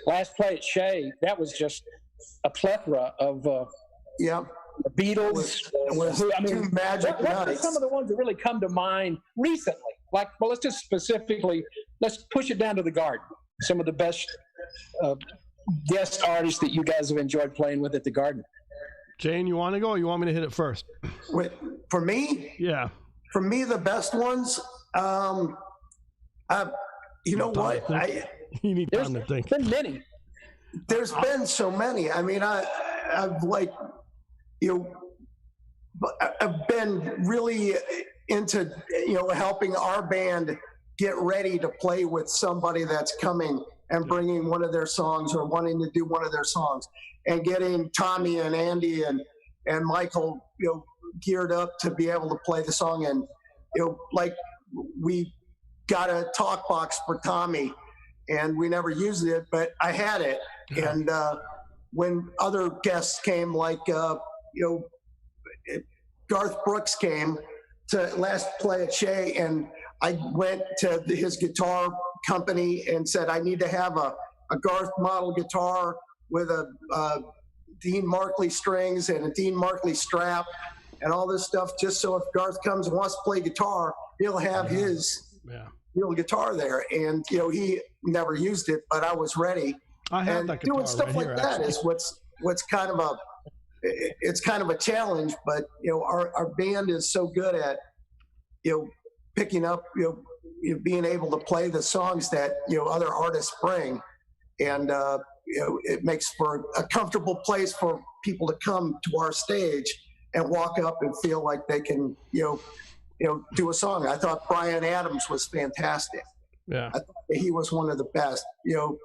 last play at Shea. That was just a plethora of the Beatles. I mean, Magic what are some of the ones that really come to mind recently? Like, well, let's push it down to the Garden. Some of the best guest artists that you guys have enjoyed playing with at the Garden. Jane, you want to go, or you want me to hit it first? For me? Yeah. For me, the best ones, you know what? You need time to think. There's been many. There's been so many. I mean, I've like, you know, I've been really into, you know, helping our band get ready to play with somebody that's coming and bringing one of their songs or wanting to do one of their songs, and getting Tommy and Andy and Michael, you know, geared up to be able to play the song. And, you know, like, we got a talk box for Tommy, and we never used it, but I had it. And when other guests came, like, you know, Garth Brooks came to last play at Shea, and I went to his guitar company and said, I need to have a Garth model guitar with a Dean Markley strings and a Dean Markley strap and all this stuff, just so if Garth comes and wants to play guitar, he'll have his little guitar there. And, you know, he never used it, but I was ready. I have that guitar doing stuff right like here, that actually. is what's kind of a challenge, but, you know, our band is so good at, you know, picking up, you know, being able to play the songs that, you know, other artists bring. And, you know, it makes for a comfortable place for people to come to our stage and walk up and feel like they can, you know, do a song. I thought Bryan Adams was fantastic. Yeah. I thought that he was one of the best. You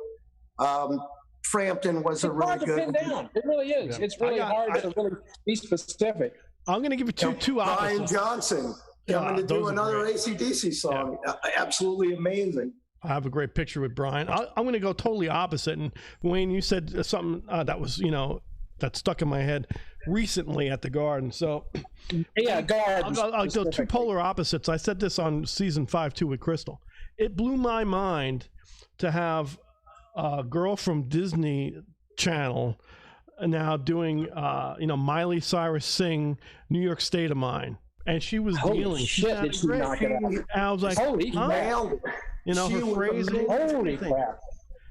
know, Frampton was a really good one. Down. It really is. Yeah. It's really hard to really be specific. I'm going to give you two opposites. Brian Johnson coming to do another AC/DC song. Yeah. Absolutely amazing. I have a great picture with Brian. I'm going to go totally opposite. And Wayne, you said something that was, you know, that stuck in my head recently at the Garden. So yeah, Garden. I'll go two polar opposites. I said this on season 5 too with Crystal. It blew my mind to have a girl from Disney Channel now doing, you know, Miley Cyrus sing "New York State of Mine," and she was dealing. Shit, did she knock it out? I was like, holy nailed. You know, her phrasing. Holy crap.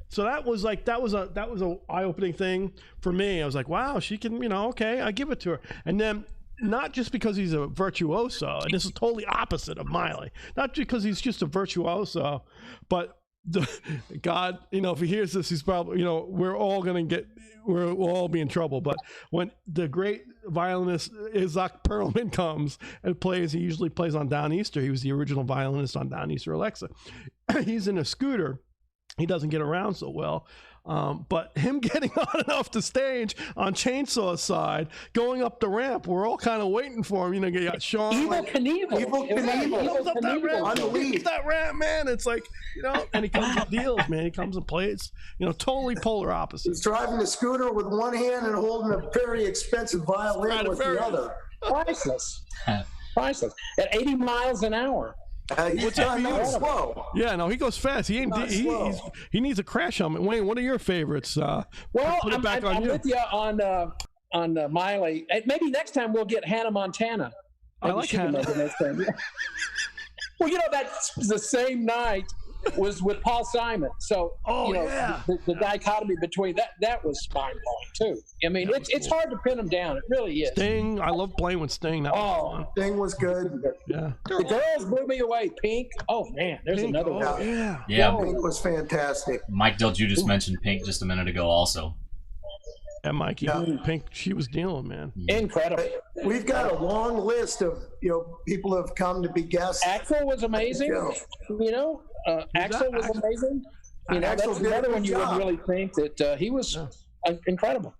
So that was a eye-opening thing for me. I was like, wow, she can, you know, okay, I give it to her. And then not just because he's a virtuoso, and this is totally opposite of Miley. Not because he's just a virtuoso, but God, if he hears this, he's probably, we'll all be in trouble. But when the great violinist Isaac Perlman comes and plays, he usually plays on Downeaster. He was the original violinist on Downeaster Alexa. He's in a scooter. He doesn't get around so well. But him getting on and off the stage on Chainsaw's side, going up the ramp, we're all kind of waiting for him. You got Sean. Evil Knievel. He goes up that ramp. Leaves that ramp, man. It's like, and he comes and deals, man. He comes and plays, totally polar opposites. He's driving the scooter with one hand and holding a very expensive violin with the other. Priceless. At 80 miles an hour. He's not slow. Yeah, no, he goes fast. He needs a crash helmet. Wayne, what are your favorites? Well, I'm with you on Miley. Maybe next time we'll get Hannah Montana. I like Hannah. Well, that's the same night was with Paul Simon. So, the dichotomy between that was mind-blowing, too. I mean, it's hard to pin them down. It really is. Sting, I love playing with Sting. That was fun. Sting was good. Yeah. The girls blew me away. Pink. Oh, man, there's Pink, another one. Yeah. Pink was fantastic. Mike Del Giudice mentioned Pink just a minute ago also. And Mikey, Pink, she was dealing, man. Incredible. We've got a long list of, people who have come to be guests. Axel was amazing. Axel was amazing. That's another one you would really think that he was incredible.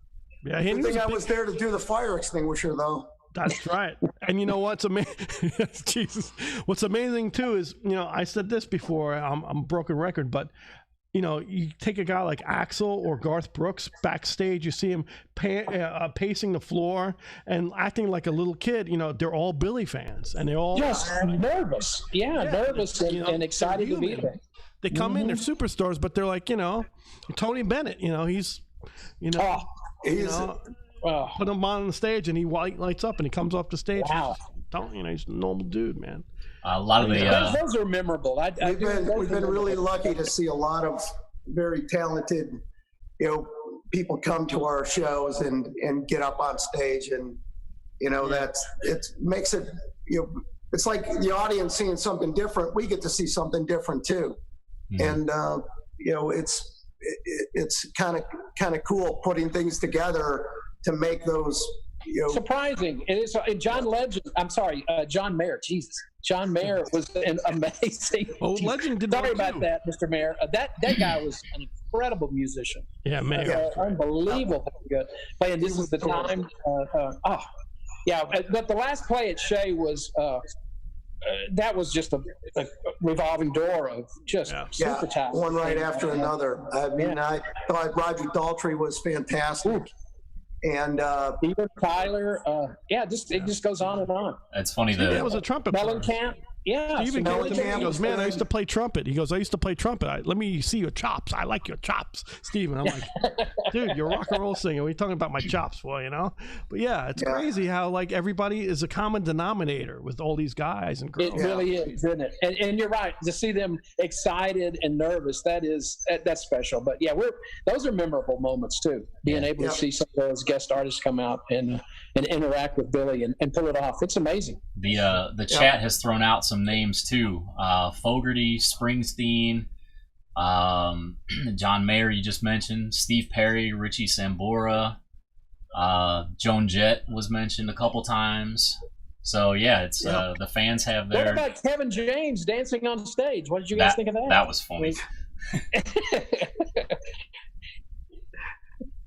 Yeah, I think I was there to do the fire extinguisher, though. That's right. And you know what's amazing? Jesus, what's amazing too is I said this before. I'm a broken record, but you take a guy like Axl or Garth Brooks backstage, you see him pacing the floor and acting like a little kid. They're all Billy fans, and they're all nervous. Nervous and excited to be there. They come in, they're superstars, but they're like, Tony Bennett. He's, put him on the stage, and he lights up, and he comes off the stage. Wow. He's a normal dude, man. A lot of those are memorable. We've been really lucky to see a lot of very talented, people come to our shows and get up on stage, and it makes it it's like the audience seeing something different. We get to see something different too, and it's kind of cool putting things together to make those. Surprising. It is. John Mayer. Jesus. John Mayer was an amazing. Oh, Legend did. Sorry about that, Mr. Mayer. That guy was an incredible musician. Yeah, Mayer. Unbelievable good. Playing This Is the Time. But the last play at Shea was that was just a revolving door of just super talent. One right after another. I mean, I thought Roger Daltrey was fantastic. Ooh. And Steven Tyler, it just goes on and on. It's funny that it was a trumpet Mellencamp. Yeah, Stephen goes, man, I used to play trumpet. He goes, I used to play trumpet. Let me see your chops. I like your chops, Stephen. I'm like, dude, you're a rock and roll singer. What are you talking about my chops for, But yeah, it's crazy how everybody is a common denominator with all these guys and girls. It really is, isn't it? And you're right. To see them excited and nervous, that's special. But yeah, those are memorable moments too. Being able to see some of those guest artists come out and interact with Billy and pull it off. It's amazing. The chat has thrown out some names too. Fogerty, Springsteen, John Mayer, you just mentioned, Steve Perry, Richie Sambora, Joan Jett was mentioned a couple times. So yeah, it's the fans have their. What about Kevin James dancing on stage? What did you guys think of that? That was funny.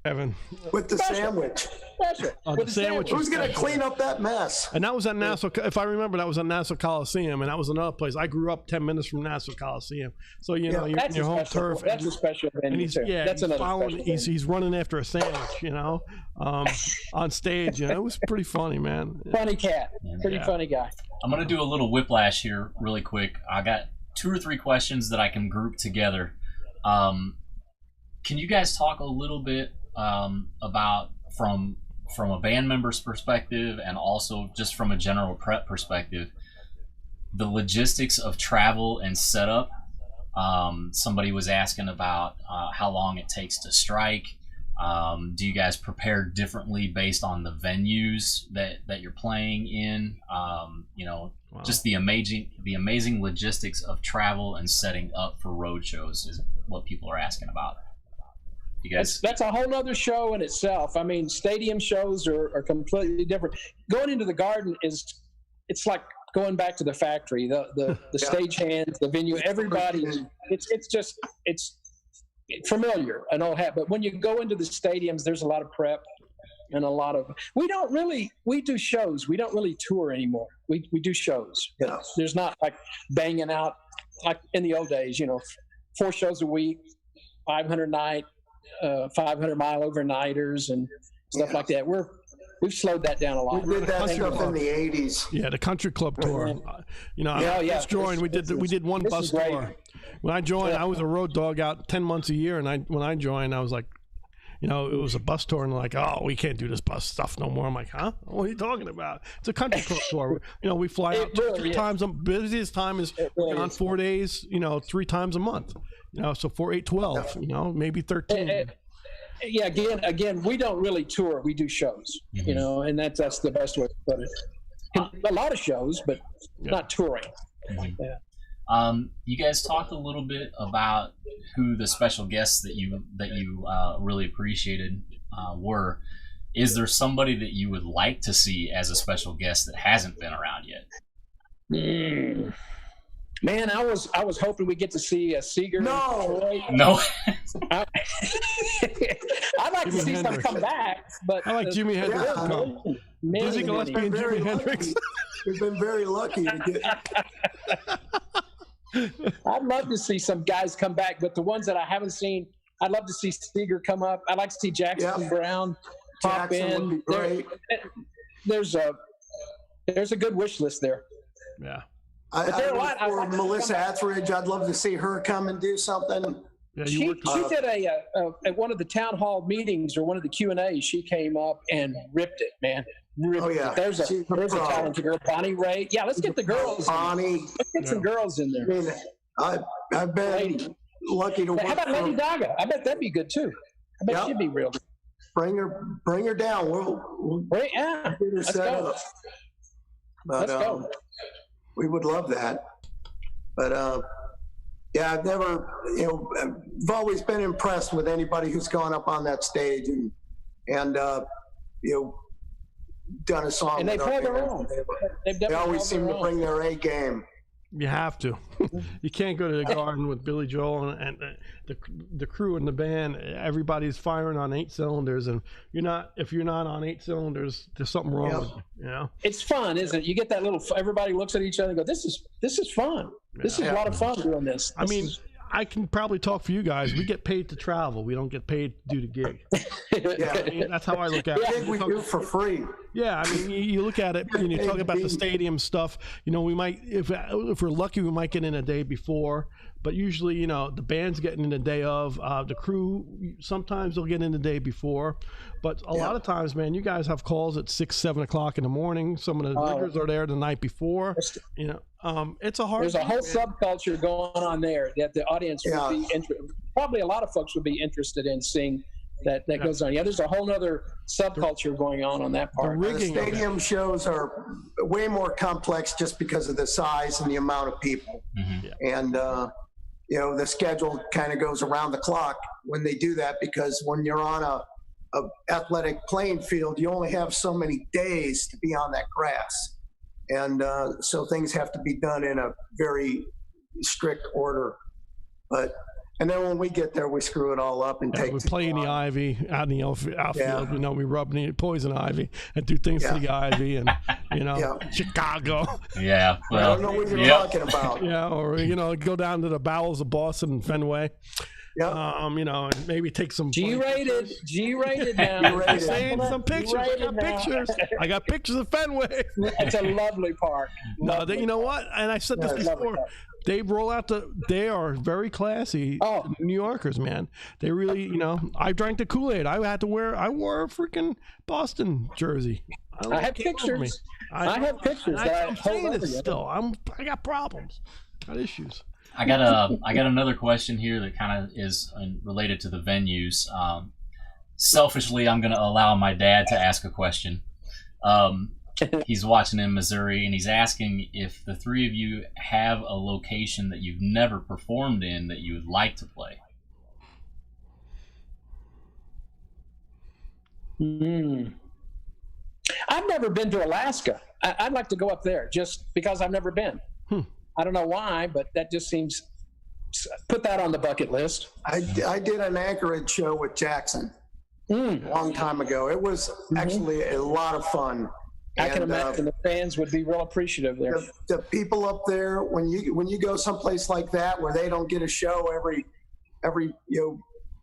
Evan. With the sandwich. The sandwich. Who's going to clean up that mess? And that was at Nassau. If I remember, that was at Nassau Coliseum, and that was another place. I grew up 10 minutes from Nassau Coliseum, so your home turf. That's a special venue. He's running after a sandwich, on stage. It was pretty funny, man. Funny cat, funny guy. I'm gonna do a little whiplash here, really quick. I got 2 or 3 questions that I can group together. Can you guys talk a little bit about from a band member's perspective and also just from a general prep perspective, the logistics of travel and setup? Somebody was asking about how long it takes to strike. Do you guys prepare differently based on the venues that you're playing in? Wow. Just the amazing logistics of travel and setting up for road shows is what people are asking about. You guys, that's a whole nother show in itself. I mean, stadium shows are completely different. Going into the Garden it's like going back to the factory. The stagehands, the venue, everybody. It's familiar, an old hat. But when you go into the stadiums, there's a lot of prep and a lot of. We do shows. We don't really tour anymore. We do shows. Yeah. There's not like banging out like in the old days. 4 shows a week, 500 night. 500-mile overnighters and stuff like that. We've slowed that down a lot. We did that stuff in the 80s. Yeah, the country club tour. I just joined. We did one bus tour. When I joined, I was a road dog out 10 months a year, and when I joined, I was like, it was a bus tour, and like, oh, we can't do this bus stuff no more. I'm like, huh? What are you talking about? It's a country club tour. We fly out 2 times. Busiest time is on 4 days. 3 times a month. So 4, 8, 12. Maybe 13. Yeah. Again, we don't really tour. We do shows. Mm-hmm. And that's the best way to put it. A lot of shows, but not touring. Mm-hmm. Yeah. You guys talked a little bit about who the special guests that you really appreciated were. Is there somebody that you would like to see as a special guest that hasn't been around yet? Man, I was hoping we get to see a Seeger. No. I'd like to see some come back, but I like Jimi Hendrix to come. Dizzy Gillespie and Jimi Hendrix. We've been very lucky to get. I'd love to see some guys come back, but the ones that I haven't seen, I'd love to see Seeger come up. I'd like to see Jackson Brown pop in. Would be great. There's a good wish list there. Yeah. For Melissa Etheridge, I'd love to see her come and do something. Yeah, she did at one of the town hall meetings or one of the Q&As. She came up and ripped it, man. There's a talented girl, Bonnie Ray. Yeah, let's get the girls. Bonnie. Let's get some girls in there. I mean, I've been lucky to work. How about Lady Gaga? I bet that'd be good too. I bet she'd be real. Bring her down. We'll get her set go. up. But, Let's go. We would love that. But I've never, I've always been impressed with anybody who's gone up on that stage and done a song. And they play their own. They always seem to bring their A game. You have to. You can't go to the Garden with Billy Joel and the crew and the band. Everybody's firing on 8 cylinders, and if you're not on 8 cylinders, there's something wrong with you. It's fun, isn't it? You get that little. Everybody looks at each other and go, "This is fun. This is a lot of fun doing this." I can probably talk for you guys. We get paid to travel. We don't get paid to do the gig. That's how I look at it. I think we do for free. Yeah, you look at it and you talk about the stadium stuff. We might, if we're lucky, we might get in a day before. But usually, the band's getting in the day of. The crew, sometimes they'll get in the day before. But a lot of times, man, you guys have calls at 6, 7 o'clock in the morning. Some of the riggers are there the night before. It's a hard. There's a whole subculture going on there that the audience would be interested. Probably a lot of folks would be interested in seeing that goes on. Yeah, there's a whole other subculture going on that part. The stadium shows are way more complex just because of the size and the amount of people. Mm-hmm. And the schedule kind of goes around the clock when they do that, because when you're on a athletic playing field, you only have so many days to be on that grass. And so things have to be done in a very strict order. And then when we get there, we screw it all up and take. We play in the ivy out in the outfield. We rub poison ivy and do things to the ivy, and Chicago. Yeah, I don't know what you're talking about. Or go down to the bowels of Boston and Fenway. Yeah. And maybe take some G-rated now. Saying some pictures. I got pictures. I got pictures of Fenway. It's a lovely park. You know what? And I said this before. They roll out they are very classy New Yorkers, man. They really, I drank the Kool-Aid. I wore a freaking Boston jersey. I have pictures. I have pictures. I'm saying it still. I got problems. Got issues. I got another question here that kind of is related to the venues. selfishly, I'm going to allow my dad to ask a question. He's watching in Missouri, and he's asking if the three of you have a location that you've never performed in that you would like to play. I've never been to Alaska. I'd like to go up there just because I've never been. I don't know why, but that just seems, put that on the bucket list. I did an Anchorage show with Jackson a long time ago. It was actually a lot of fun. I can imagine the fans would be real appreciative there. The people up there, when you go someplace like that where they don't get a show every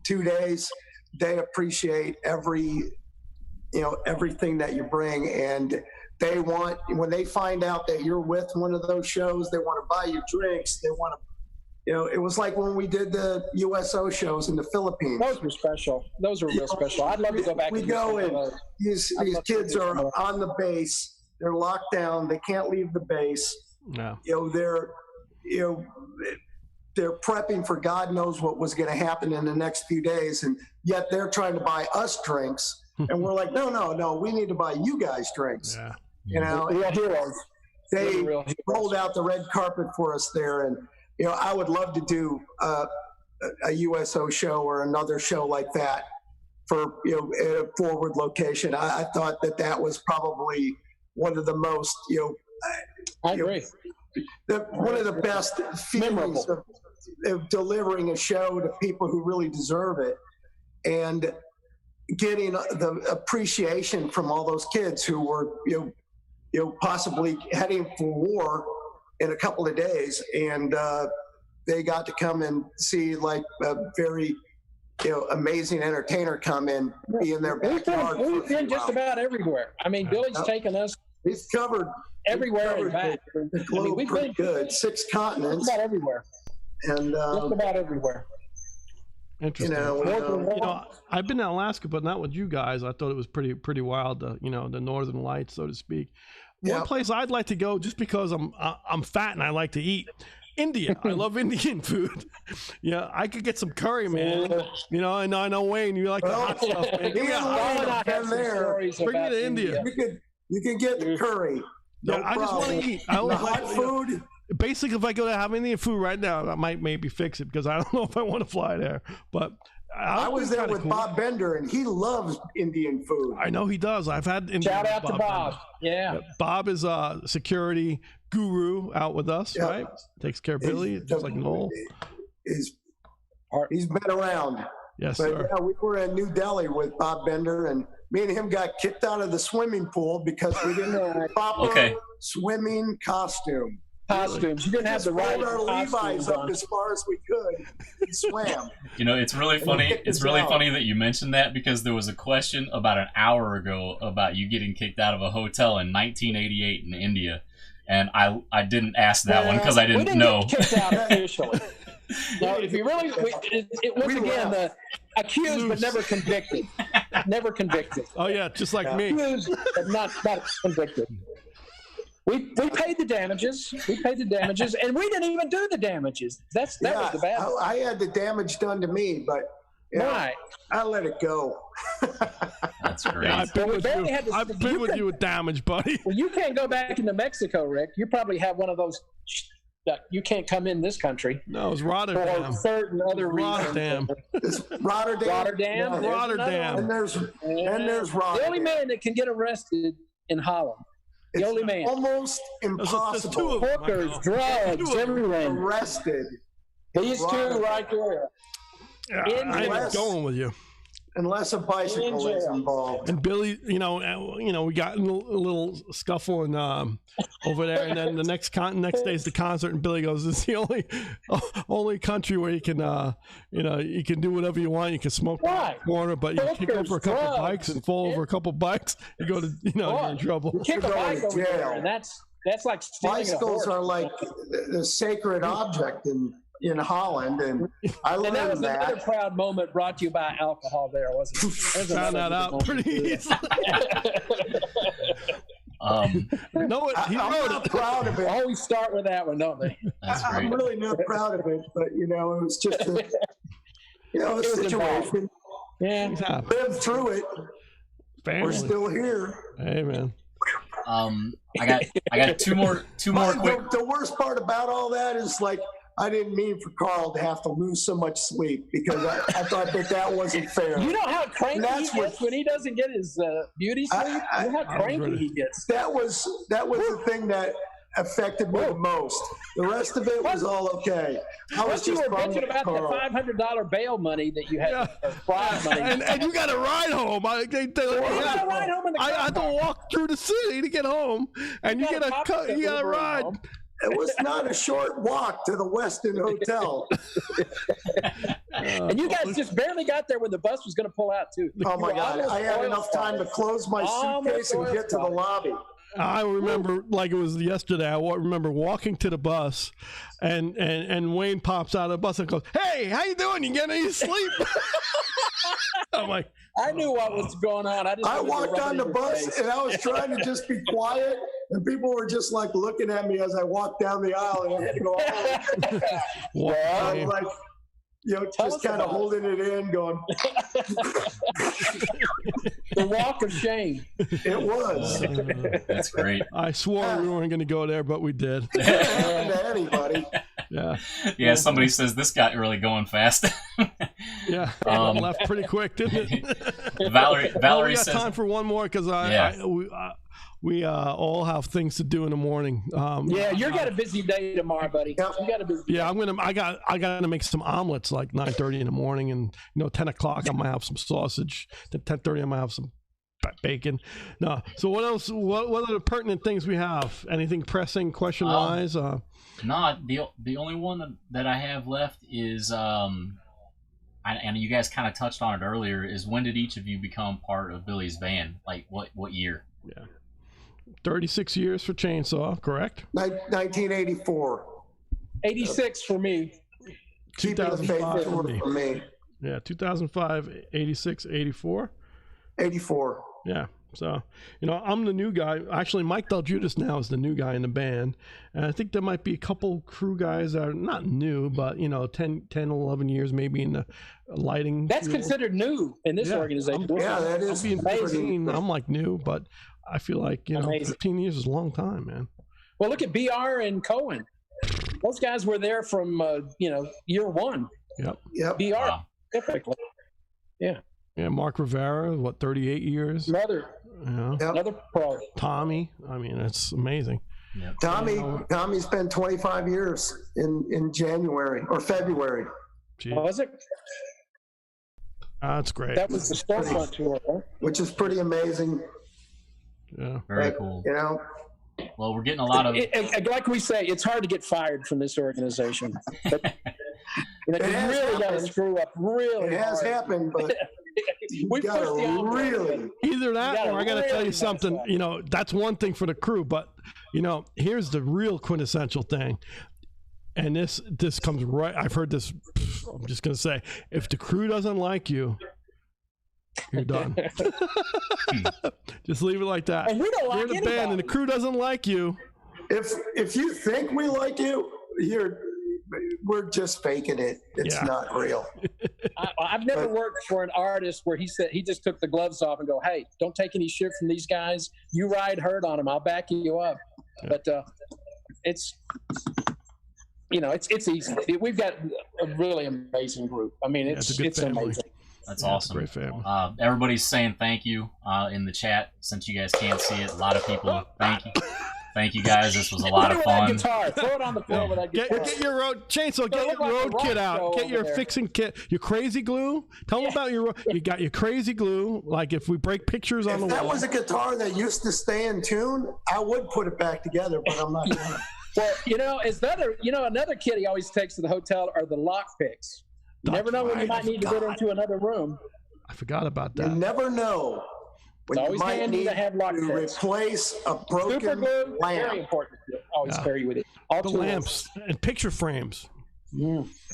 2 days, they appreciate everything that you bring, and they want, when they find out that you're with one of those shows, they want to buy you drinks. They want to, it was like when we did the USO shows in the Philippines. Those were special. Those were real special. I'd love to go back. We go in. These kids are on the base. They're locked down. They can't leave the base. No. They're prepping for God knows what was going to happen in the next few days, and yet they're trying to buy us drinks. And we're like, no, we need to buy you guys drinks. Yeah. Real heroes. They rolled out the red carpet for us there, and I would love to do a USO show or another show like that for a forward location. I thought that was probably one of the most I agree. One of the best feelings of delivering a show to people who really deserve it, and getting the appreciation from all those kids who were possibly heading for war in a couple of days, and they got to come and see like a very amazing entertainer come in, be in their backyard. We've been just about everywhere. I mean, Billy's taken us. He's covered everywhere and back. The globe we've pretty good. 6 continents. Just about everywhere. And just about everywhere. Interesting. I've been to Alaska, but not with you guys. I thought it was pretty wild. The Northern Lights, so to speak. One place I'd like to go, just because I'm fat and I like to eat. India. I love Indian food. I could get some curry, man. And I know Wayne, you like the hot stuff, man. Give me a hot Bring me to India. You can get the curry. I just want to eat. I always like food. Basically, if I go to have Indian food right now, I might maybe fix it because I don't know if I want to fly there. But I was there with Bob Bender, and he loves Indian food. I know he does. I've had Indian. Shout out to Bob. Yeah. Bob is a security guru out with us, right? Takes care of Billy, just like Noel. He's been around. Yes, but, sir. We were in New Delhi with Bob Bender, and me and him got kicked out of the swimming pool because we didn't have a proper swimming costume. Costumes. You didn't have the right our Levi's up as far as we could and swam. It's really funny. It's really funny that you mentioned that, because there was a question about an hour ago about you getting kicked out of a hotel in 1988 in India, and I didn't ask that one because I didn't know. Get kicked out officially. No, if you really, it was again the accused but never convicted. Never convicted. Oh yeah, just like me. Accused but not convicted. We paid the damages. And we didn't even do the damages. That was the bad one. I had the damage done to me, but I let it go. That's great. I've been with you with damage, buddy. Well, you can't go back into Mexico, Rick. You probably have one of those. You can't come in this country. No, it's Rotterdam. For certain other reasons. Rotterdam. It's Rotterdam. Rotterdam. And there's Rotterdam. The only man that can get arrested in Holland. The only man. Almost impossible. Hookers, drugs, everything. Arrested. These two right there. I ain't going with you. Unless a bicycle is involved. And Billy, we got in a little scuffle and over there, and then the next day is the concert, and Billy goes, "It's the only country where you can, you can do whatever you want. You can smoke in the corner, but you kick over a couple bikes and fall over a couple bikes, you go to, you're in trouble." You kick a bike over there, and that's like bicycles are like the sacred object in Holland, and I learned that was another proud moment brought to you by alcohol there, wasn't it? Found that out pretty easily. I'm not proud of it. Always start with that one, don't they? I'm really not proud of it, but it was just a situation. Yeah. Lived through it. Family. We're still here. Hey, man. I got two more quick. The worst part about all that is like I didn't mean for Carl to have to lose so much sleep because I thought that wasn't fair. You know how cranky he gets when he doesn't get his beauty sleep? You know how cranky he gets. That was the thing that affected me the most. The rest of it was all okay. I was you just were bitching about the $500 bail money that you had, or bribe money. And you got to ride home. I had to walk through the city to get home, and you got to ride. Home. It was not a short walk to the Westin Hotel. And you guys just barely got there when the bus was going to pull out, too. Oh, my God. I had enough time to close my suitcase and get to the lobby. I remember like it was yesterday. I remember walking to the bus, and Wayne pops out of the bus and goes, "Hey, how you doing? You getting any sleep?" I'm like, I knew what was going on. I walked on the bus and I was trying to just be quiet, and people were just like looking at me as I walked down the aisle, and I had to go. I was like, just kind of holding it in, going. The walk of shame. It was. That's great. I swore we weren't going to go there, but we did. It can't happen to anybody. Yeah. Somebody says this got really going fast. Yeah, left pretty quick, didn't it? Valerie we got says time for one more because we all have things to do in the morning. You got a busy day tomorrow, buddy. Yep. You got a busy. Yeah, I got to make some omelets like 9:30 in the morning, and 10 o'clock I might have some sausage. Then 10:30 I might have some bacon. No. So what else? What are the pertinent things we have? Anything pressing question wise? No. The only one that I have left is and you guys kind of touched on it earlier. Is when did each of you become part of Billy's band? Like what year? Yeah. 36 years for Chainsaw, correct? 1984. 86 for me. 2005 for me. Yeah, 2005, 86, 84. 84. Yeah. So, I'm the new guy. Actually, Mike Del Judas now is the new guy in the band. And I think there might be a couple crew guys that are not new, but, 10, 11 years maybe in the lighting. That's considered new in this organization. That is amazing. I'm like new, but I feel like, 15 years is a long time, man. Well, look at BR and Cohen. Those guys were there from, year one. Yep. BR, wow. typically. Yeah. Yeah, Mark Rivera, 38 years? Another pro. Tommy, it's amazing. Yep. Tommy's been 25 years in January or February. Jeez. Was it? That's great. That was the storefront tour, huh? Which is pretty amazing. Yeah. Very cool. Well, we're getting a lot of. Like we say, it's hard to get fired from this organization. But, you really got to screw up really It has hard. happened, but we got to really. Either that or I got to tell you something, that's one thing for the crew, but, here's the real quintessential thing. And this comes right. I've heard this. I'm just going to say, if the crew doesn't like you, you're done. Just leave it like that. And we don't like You're the anybody. band and the crew doesn't like you. If you think we like you, we're just faking it. It's not real. I've never worked for an artist where he said he just took the gloves off and go, "Hey, don't take any shit from these guys. You ride herd on them. I'll back you up." Yeah. But it's easy. We've got a really amazing group. I mean, it's amazing. That's awesome. Great family. Everybody's saying thank you in the chat. Since you guys can't see it, a lot of people thank you guys. This was a lot of fun. Guitar. Throw it on the floor with that guitar. Get your road chainsaw. Get your road kit out. Get your fixing kit. Your crazy glue. Tell them about you got your crazy glue. Like if we break pictures on the wall. If that was a guitar that used to stay in tune, I would put it back together, but I'm not gonna. Well, another kit he always takes to the hotel are the lock picks. You never know when you might need to get into another room. I forgot about that. You never know when you might need to replace a broken Super glue, lamp. very important. Always carry with it. All the lamps and picture frames.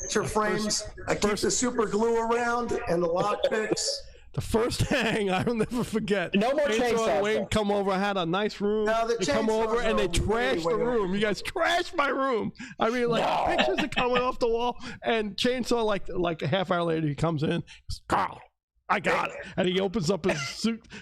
Picture frames. I keep the super glue around and the lock picks. The first hang, I'll never forget. No more chainsaws. Wayne come over. I had a nice room. No, they come over and they trashed the room. Away. You guys trashed my room. I mean, pictures are coming off the wall. And Chainsaw, like a half hour later, he comes in. Goes, Carl, I got it. And he opens up his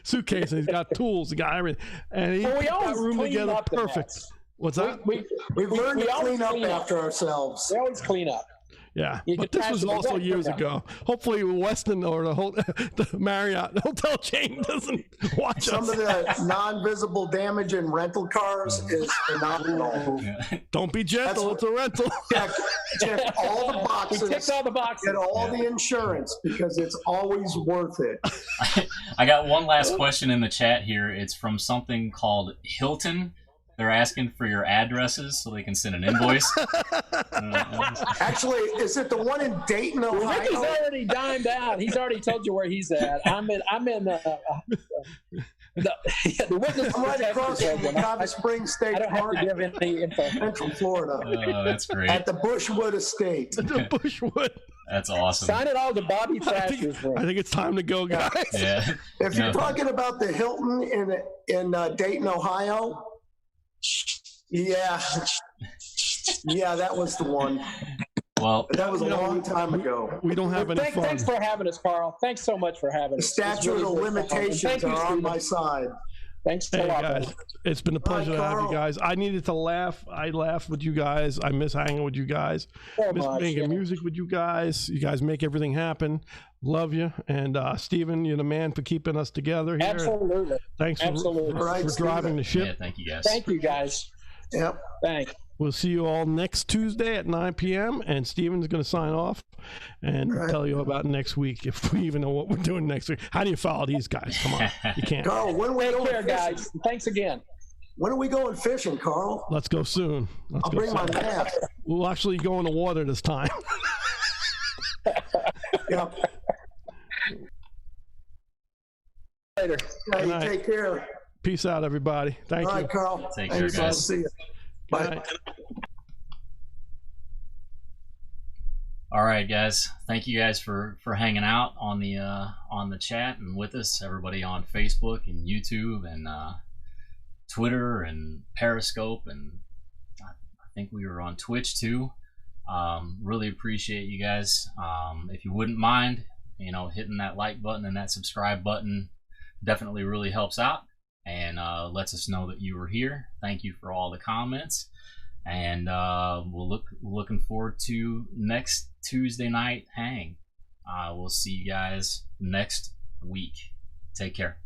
suitcase and he's got tools. He got everything. And he put that room together perfect. What's that? We've learned to clean up after ourselves. We always clean up. Yeah, but this was also years ago. Hopefully, Weston or the Marriott hotel chain doesn't watch Some of the non-visible damage in rental cars is phenomenal. Don't be gentle; it's a rental. Check all the boxes. We ticked all the boxes. Get all the insurance because it's always worth it. I got one last question in the chat here. It's from something called Hilton. They're asking for your addresses so they can send an invoice. Actually, is it the one in Dayton, Ohio? Ricky's already dimed out. He's already told you where he's at. I'm in the witness. I'm right across from the Cottage Springs State Park. I don't have to give any info. Central Florida. Oh, that's great. At the Bushwood Estate. The Bushwood. That's awesome. Sign it all to Bobby Thrasher's room. I think it's time to go, guys. Yeah. If you're talking about the Hilton in Dayton, Ohio, yeah, that was the one. Well, that was a long time ago. We don't have any fun. Thanks for having us, Carl. Thanks so much for having us. The statute of limitations are on my side. Thanks a lot, guys. It's been a pleasure to have you guys. I needed to laugh. I laughed with you guys. I miss hanging with you guys. Miss making music with you guys. You guys make everything happen. Love you. And Stephen, you're the man for keeping us together here. Absolutely. Thanks for driving the ship. Yeah, thank you guys. Thank you guys. Yep. Thanks. We'll see you all next Tuesday at 9 p.m. And Stephen's going to sign off and tell you about next week, if we even know what we're doing next week. How do you follow these guys? Come on. You can't. Carl, when are we Take care, guys. Thanks again. When are we going fishing, Carl? Let's go soon. I'll bring my net. We'll actually go in the water this time. Yep. Later. Hey, take care. Peace out, everybody. Thank you. All right, Carl. Take care, guys. See you. Bye. All right, guys. Thank you guys for hanging out on the chat and with us. Everybody on Facebook and YouTube and Twitter and Periscope, and I think we were on Twitch too. Really appreciate you guys. If you wouldn't mind, hitting that like button and that subscribe button, definitely really helps out and lets us know that you were here. Thank you for all the comments, and looking forward to next Tuesday night hang. We'll see you guys next week. Take care.